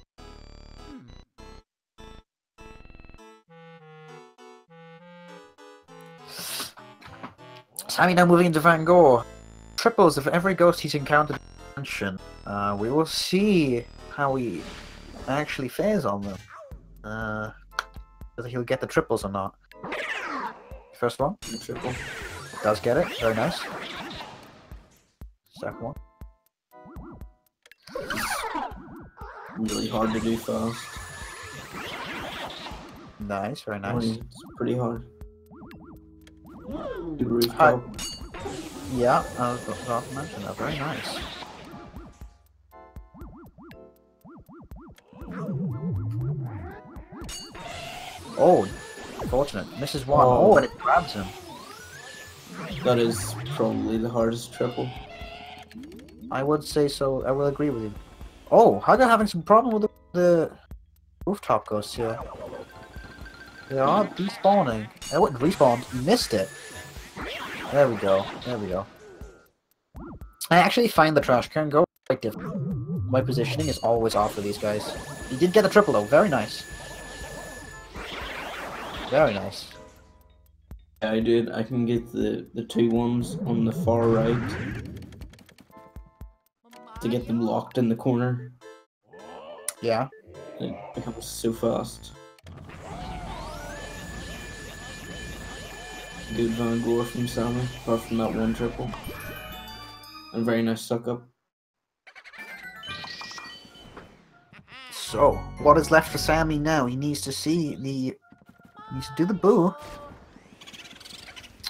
Sammy now moving into Van Gogh. Triples of every ghost he's encountered in the mansion. We will see how he actually fares on them. Whether he'll get the triples or not. First one. The triple. Does get it. Very nice. Second one. Really hard to do fast. Nice. Very nice. It's pretty hard. The rooftop. Yeah, I was about to mention that. Very nice. Oh, fortunate. Misses one. Oh, and it grabs him. That is probably the hardest triple. I would say so. I will agree with you. Oh, Haga having some problem with the rooftop ghosts here. They are despawning. I wouldn't respawn. You missed it. There we go. There we go. I actually find the trash can go quite different. My positioning is always off for these guys. He did get a triple though. Very nice. Very nice. Yeah, I did. I can get the two ones on the far right to get them locked in the corner. Yeah. It becomes so fast. Good Van Gogh from Sammy, apart from that one triple. And very nice suck up. So, what is left for Sammy now? He needs to see the... He needs to do the boo,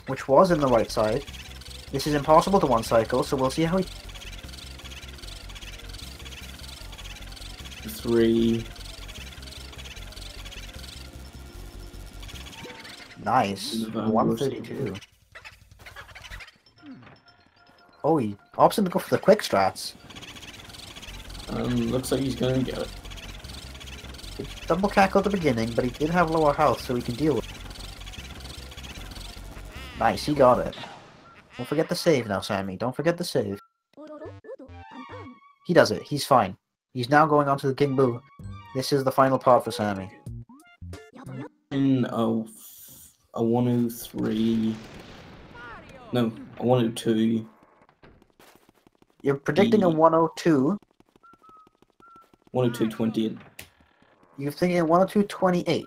which was in the right side. This is impossible to one cycle, so we'll see how he... 3. Nice. 132. Oh, he opts him to go for the quick strats. Looks like he's gonna get it. Double cackle at the beginning, but he did have lower health, so he can deal with it. Nice, he got it. Don't forget the save now, Sammy. Don't forget the save. He does it. He's fine. He's now going on to the King Boo. This is the final part for Sammy. In a 103. No, a 102. You're predicting a 102. 102.28. You're thinking a 102.28.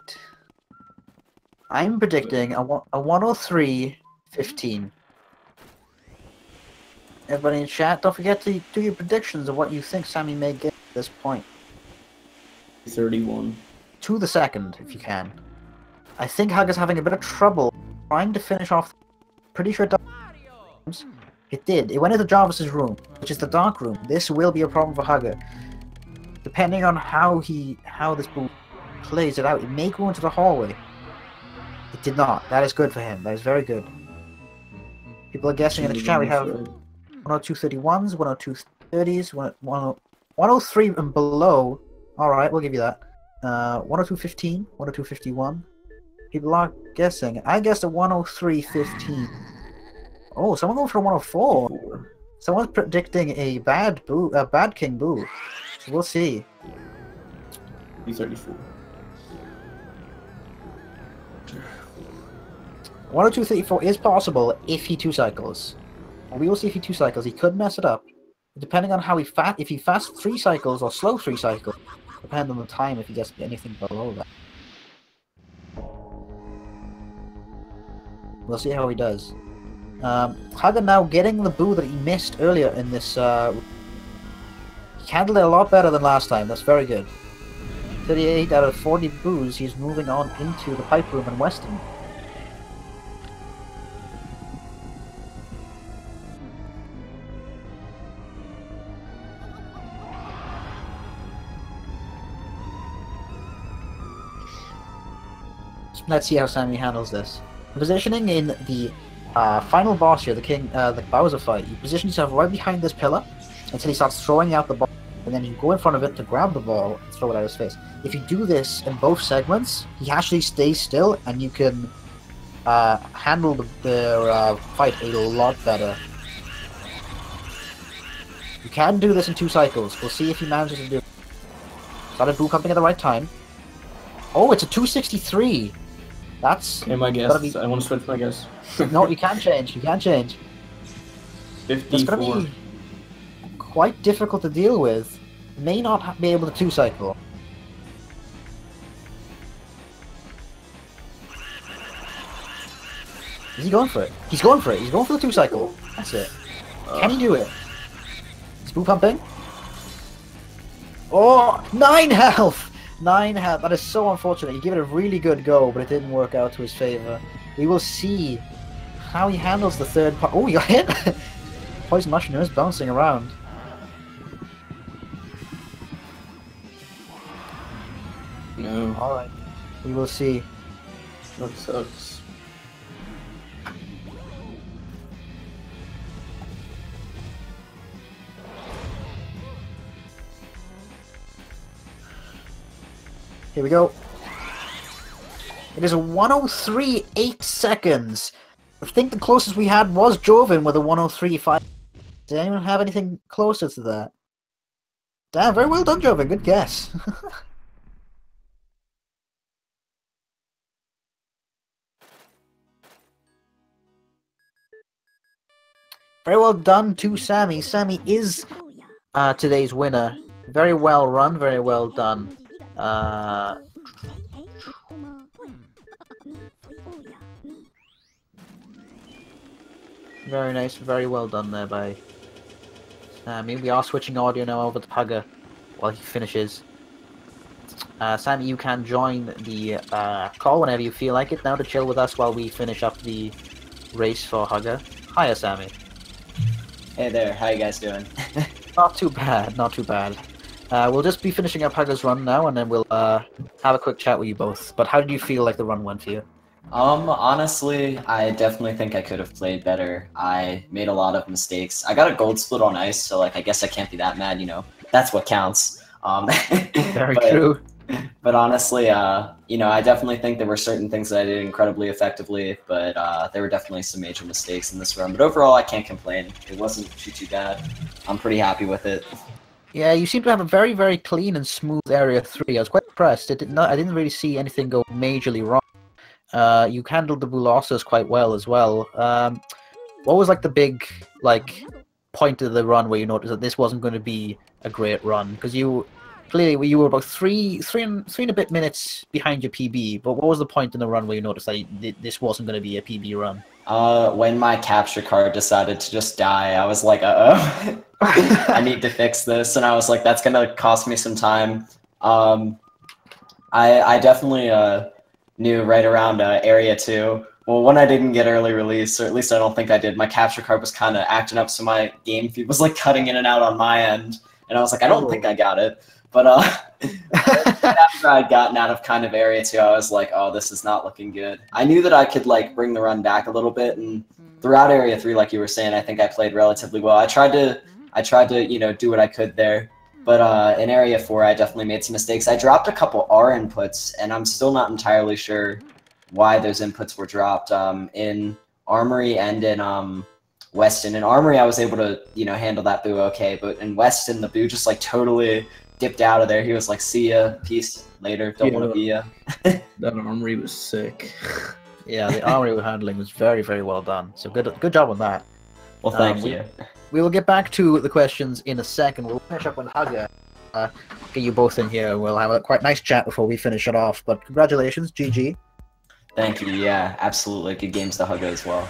I'm predicting a 103.15. Everybody in chat, don't forget to do your predictions of what you think Sammy may get at this point. 31. To the second, if you can. I think Hugga's having a bit of trouble trying to finish off. Pretty sure it did. It went into Jarvis's room, which is the dark room. This will be a problem for Hugga. Depending on how this bull plays it out, it may go into the hallway. It did not. That is good for him. That is very good. People are guessing in the chat we have 10231s, 10230s, 103 and below. Alright, we'll give you that. 10215, 10251. People are guessing. I guessed a 10315. Oh, someone going for a 104. Someone's predicting a bad king boo. So we'll see. 34. 10234 is possible if he 2 cycles. We will see if he 2 cycles. He could mess it up. Depending on how if he fast 3 cycles or slow 3 cycles, depend on the time if he gets anything below that. We'll see how he does. Hugga now getting the boo that he missed earlier in this. He handled it a lot better than last time. That's very good. 38 out of 40 boos. He's moving on into the pipe room in Weston. Let's see how Sammy handles this. Positioning in the final boss here, the Bowser fight, you position yourself right behind this pillar until he starts throwing out the ball, and then you go in front of it to grab the ball and throw it out of his face. If you do this in both segments, he actually stays still, and you can handle the fight a lot better. You can do this in 2 cycles. We'll see if he manages to do it. Started boo pumping at the right time. Oh, it's a 263. That's... Okay, my guess. I want to switch my guess. No, you can't change. You can't change. 54. It's going to be quite difficult to deal with. May not be able to 2 cycle. Is he going for it? He's going for it. He's going for the 2 cycle. That's it. Can he do it? Is boo pumping? Oh, 9 health! 9 health. That is so unfortunate. He gave it a really good go, but it didn't work out to his favor. We will see how he handles the third part. Oh, he got hit! Poison mushroom is bouncing around. No. Alright. We will see. That sucks. Here we go. It is a 103.8 seconds. I think the closest we had was Joven with a 103.5. Did anyone have anything closer to that? Damn, very well done, Joven. Good guess. Very well done to Sammy. Sammy is today's winner. Very well run, very well done. Very nice, very well done there by Sammy. We are switching audio now over to Hugga while he finishes. Sammy, you can join the call whenever you feel like it now to chill with us while we finish up the race for Hugga. Hiya, Sammy. Hey there, how you guys doing? Not too bad, not too bad. We'll just be finishing up Hugga's run now, and then we'll have a quick chat with you both. But how did you feel like the run went for you? Honestly, I definitely think I could have played better. I made a lot of mistakes. I got a gold split on ice, so like I guess I can't be that mad, you know. That's what counts. Very true. But honestly, you know, I definitely think there were certain things that I did incredibly effectively, but there were definitely some major mistakes in this run. But overall, I can't complain. It wasn't too bad. I'm pretty happy with it. Yeah, you seem to have a very, very clean and smooth Area 3. I was quite impressed. I didn't really see anything go majorly wrong. You handled the Bulosos quite well as well. What was like the big point of the run where you noticed that this wasn't going to be a great run? Because you were about three and a bit minutes behind your PB. But what was the point in the run where you noticed that this wasn't going to be a PB run? When my capture card decided to just die, I was like, uh-oh. I need to fix this, and I was like, that's gonna cost me some time. I definitely knew right around area 2. Well, when I didn't get early release, or at least I don't think I did, my capture card was kind of acting up, so my game feed was like cutting in and out on my end, and I was like, I don't think I got it. But after I'd gotten out of kind of area 2, I was like, oh, this is not looking good. I knew that I could like bring the run back a little bit, and throughout area 3, like you were saying, I think I played relatively well. I tried to do what I could there. But in Area 4, I definitely made some mistakes. I dropped a couple R inputs, and I'm still not entirely sure why those inputs were dropped in Armory and in Weston. In Armory, I was able to, handle that boo okay, but in Weston, the boo just, like, totally dipped out of there. He was like, see ya, peace, later, don't want to be ya. That Armory was sick. Yeah, the Armory handling was very, very well done. So good job on that. Well, thank you. We will get back to the questions in a second. We'll finish up with Hugga. Get you both in here. We'll have a quite nice chat before we finish it off. But congratulations, GG. Thank you. Yeah, absolutely. Good games to Hugga as well.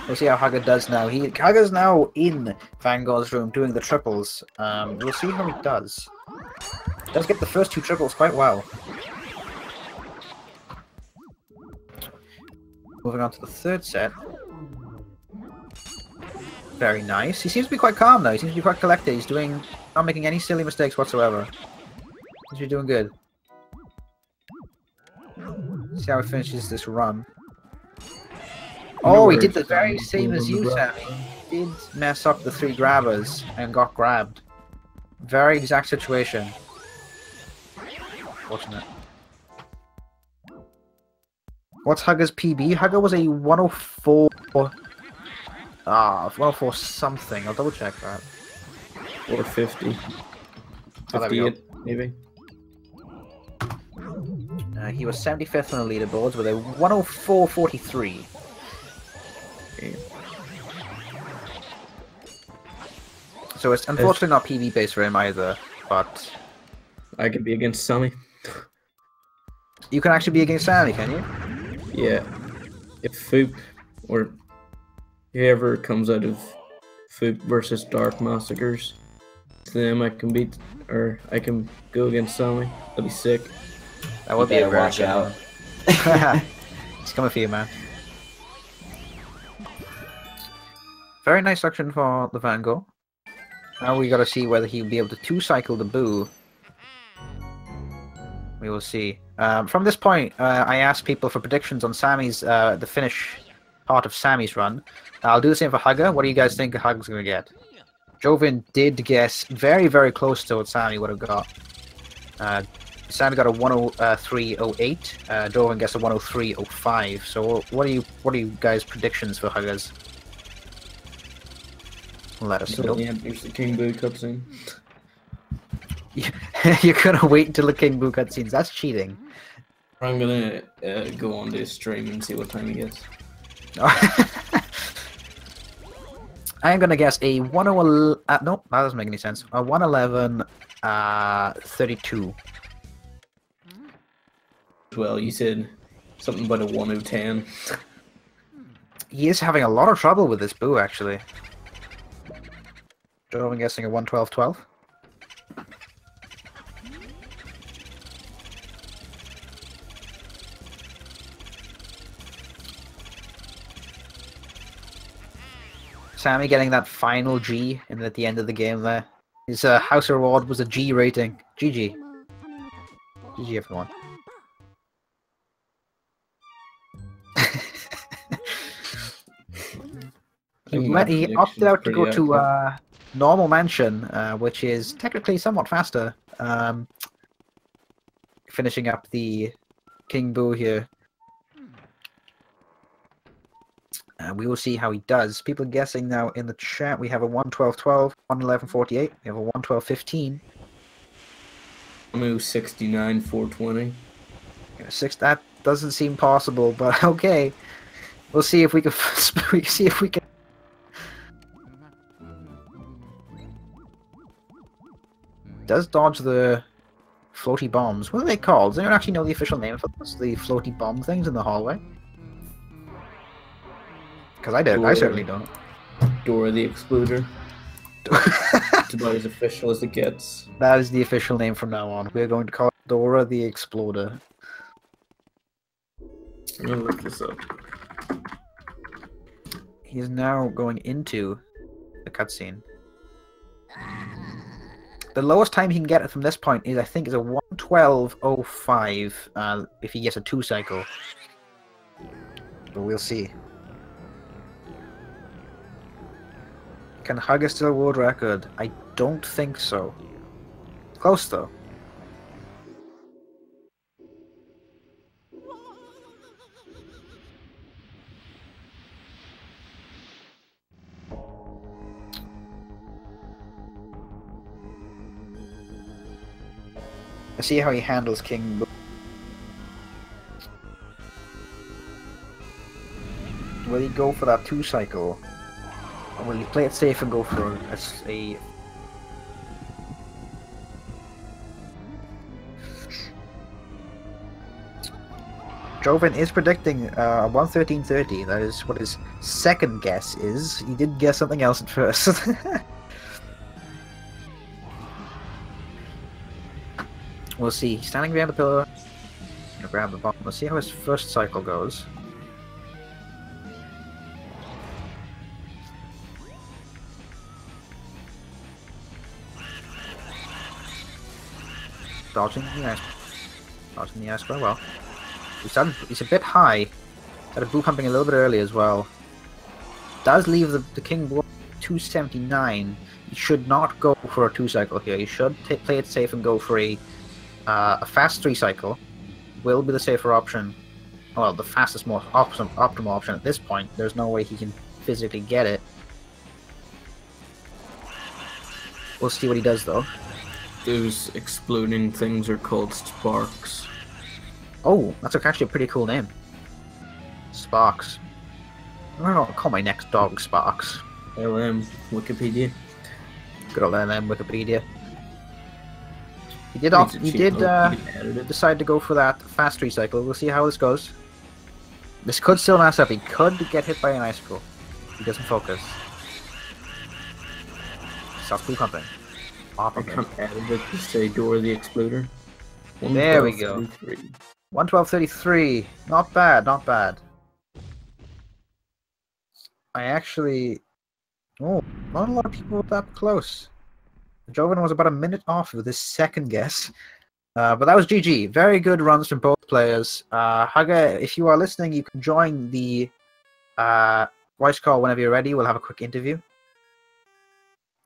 We'll see how Hugga does now. Hugga's now in Vanguard's room doing the triples. We'll see how he does. Does get the first 2 triples quite well. Moving on to the 3rd set. Very nice. He seems to be quite calm now. He seems to be quite collected. He's not making any silly mistakes whatsoever. Seems to be doing good. See how he finishes this run. Oh, he did the very same as you, Sammy. He did mess up the 3 grabbers and got grabbed. Very exact situation. Fortunate. What's Hugga's PB? Hugga was a 104... 104 something. I'll double check that. 450. Oh, there we go. 58, maybe. He was 75th on the leaderboards with a 104.43. Okay. So it's unfortunately not PB based for him either, but I could be against Sammy. you can actually be against Sammy, can you? Yeah. If Foop or whoever comes out of Foop versus Dark Massacres, them I can beat, or I can go against Sammy. That'd be sick. That would be a watch out. He's coming for you, man. Very nice action for the Vanguard. Now we gotta see whether he'll be able to 2-cycle the boo. We will see. From this point, I asked people for predictions on Sammy's, the finish part of Sammy's run. I'll do the same for Hugga. What do you guys think Hugga's gonna get? Jovin did guess very, very close to what Sammy would have got. Sammy got a 103.08. Jovin guessed a 103.05. So what are you guys' predictions for Hugga's? Let us know. There's the King Boo cutscene. You're gonna wait until the King Boo cutscenes. That's cheating. I'm gonna go on to stream and see what time he gets. I'm gonna guess a 111. Nope, that doesn't make any sense. A 111.32. Well, you said something about a 1010. He is having a lot of trouble with this boo, actually. So I'm guessing a 112.12. Sammy getting that final G at the end of the game there. His house reward was a G rating. GG. GG, everyone. He opted out to go to normal mansion, which is technically somewhat faster. Finishing up the King Boo here. We will see how he does. People guessing now in the chat. We have a 112.12, 111.48. We have a 112.15. 69, 420. That doesn't seem possible, but okay. We'll see if we can. See if we can. Does dodge the floaty bombs. What are they called? Does anyone actually know the official name for those? The floaty bomb things in the hallway? Because I don't. I certainly don't. Dora the Exploder. It's about as official as it gets. That is the official name from now on. We're going to call it Dora the Exploder. I'm gonna look this up. He's now going into the cutscene. The lowest time he can get from this point is, I think, is a 1:12:05 if he gets a 2-cycle. But we'll see. Can Hugga still world record? I don't think so. Close though. Let's see how he handles King Boo. Will he go for that 2-cycle? Or will he play it safe and go for a... Joven is predicting 1:13:30. That is what his second guess is. He did guess something else at first. We'll see. He's standing behind the pillar. Gonna grab the bomb. Let's see how his first cycle goes. Dodging the ice. Dodging the ice quite well. He's a bit high. Started boo pumping a little bit early as well. Does leave the King Blue 279. He should not go for a 2-cycle here. He should play it safe and go for a fast 3-cycle. Will be the safer option. Well, the fastest, most optimal option at this point. There's no way he can physically get it. We'll see what he does though. Those exploding things are called sparks. Oh, that's actually a pretty cool name. Sparks. I'm gonna call my next dog Sparks. LM Wikipedia. Good old LM Wikipedia. He did decide to go for that fast 3-cycle. We'll see how this goes. This could still mess up. He could get hit by an icicle. He doesn't focus. Starts blue pumping. I can't edit it to say Dora the Exploder. There we go. 1:12:33. Not bad, not bad. I actually... Oh, not a lot of people were that close. Joven was about a minute off with his second guess. But that was GG. Very good runs from both players. Hugga, if you are listening, you can join the voice call whenever you're ready. We'll have a quick interview.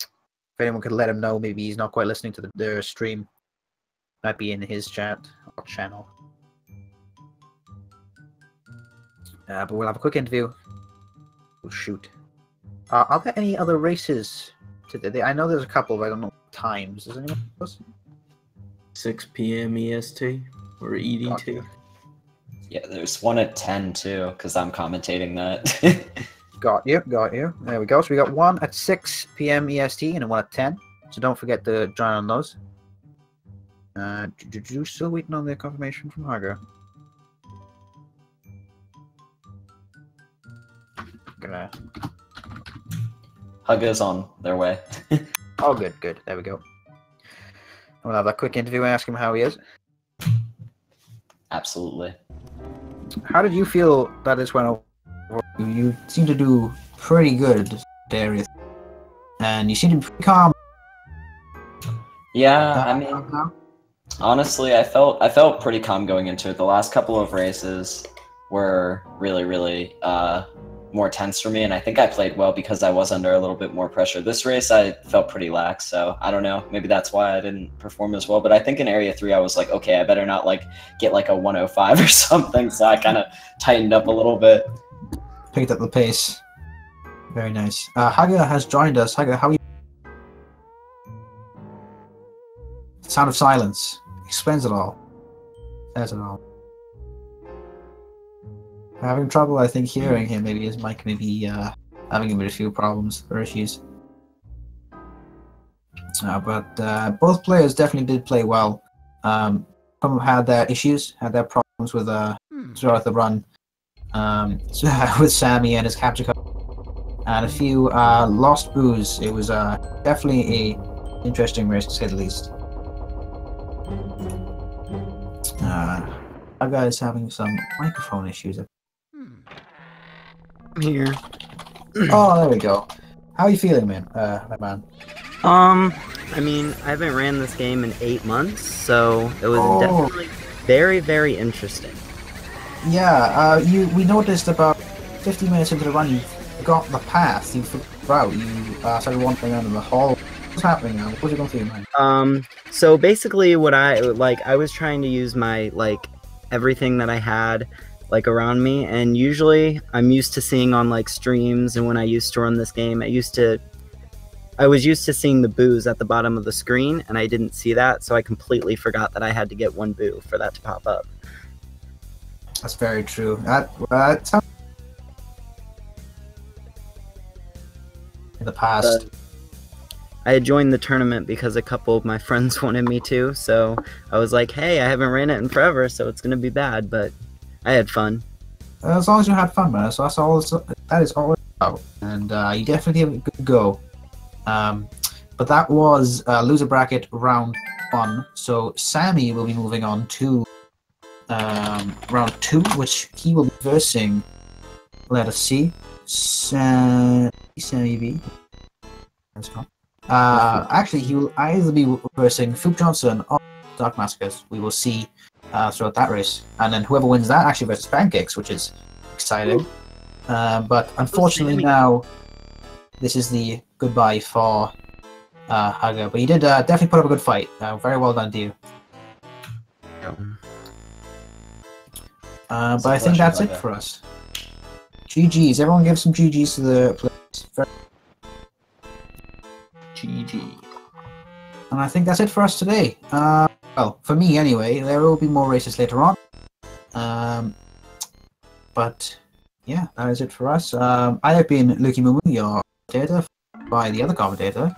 If anyone could let him know, maybe he's not quite listening to their stream. Might be in his chat or channel. But we'll have a quick interview. We'll shoot. Are there any other races today? I know there's a couple, but I don't know times. Is anyone else? 6 p.m. EST or EDT. Gotcha. Yeah, there's one at 10 too, because I'm commentating that. Got you, got you. There we go. So we got one at 6 p.m. EST and one at 10. So don't forget to join on those. Still waiting on the confirmation from Hugga. Gonna... Hugga's on their way. Oh, good, good. There we go. We'll have that quick interview and ask him how he is. Absolutely. How did you feel that this went over? You seem to do pretty good, Darius. And you seem to be pretty calm. Yeah, I mean, honestly, I felt pretty calm going into it. The last couple of races were really more tense for me, and I think I played well because I was under a little bit more pressure. This race, I felt pretty lax, so I don't know. Maybe that's why I didn't perform as well. But I think in Area 3, I was like, okay, I better not get a 105 or something. So I kind of tightened up a little bit. Picked up the pace. Very nice. Hugga has joined us. Hugga, how are you? Sound of silence explains it all. Says it all. Having trouble, I think, hearing him. Maybe his mic may be having a few problems or issues. But both players definitely did play well. Some had their issues, had their problems with throughout the run. With Sammy and his capture card, and a few lost boos. It was definitely a interesting race to say the least. Our guy is having some microphone issues. I'm here. Oh, there we go. How are you feeling, man? My man. I mean, I haven't ran this game in 8 months, so it was Oh. definitely very, very interesting. Yeah, we noticed about 50 minutes into the run, you got the path, you forgot, you started wandering around in the hall. What's happening now? What's it going through your mind? So basically what I was trying to use my, everything that I had, around me, and usually I'm used to seeing on, streams, and when I used to run this game, I was used to seeing the boos at the bottom of the screen, and I didn't see that, so I completely forgot that I had to get 1 boo for that to pop up. That's very true. That sounds in the past. I had joined the tournament because a couple of my friends wanted me to, so I was like, hey, I haven't ran it in forever, so it's gonna be bad, but I had fun. As long as you had fun, man, so that is all it's about. And you definitely have a good go. But that was loser bracket round 1, so Sammy will be moving on to round 2, which he will be versing, let us see, TheSammyB. Actually, he will either be versing Foop Johnson or Dark Massacres. We will see throughout that race. And then whoever wins that actually versus Pancakes, which is exciting. But unfortunately now, this is the goodbye for Haga. But you did definitely put up a good fight. Very well done to you. But I think that's it for us. GG's. Everyone give some GG's to the players. GG. And I think that's it for us today. Well, for me anyway. There will be more races later on. But yeah, that is it for us. I have been Luigi Mumu, your commentator, by the other commentator,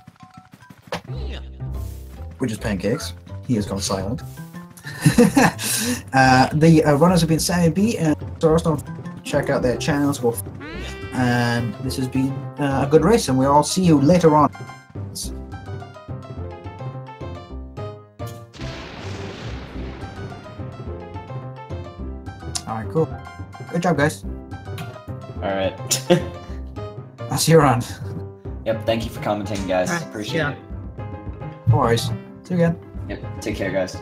which is Pancakes. He has gone silent. The runners have been TheSammyB and Hugasaurus. Don't check out their channels. And this has been a good race, and we'll all see you later on. Alright, cool. Good job, guys. Alright. I'll see you around. Yep, thank you for commenting, guys. Alright, Appreciate yeah. it. No worries. See you again. Yep, take care, guys.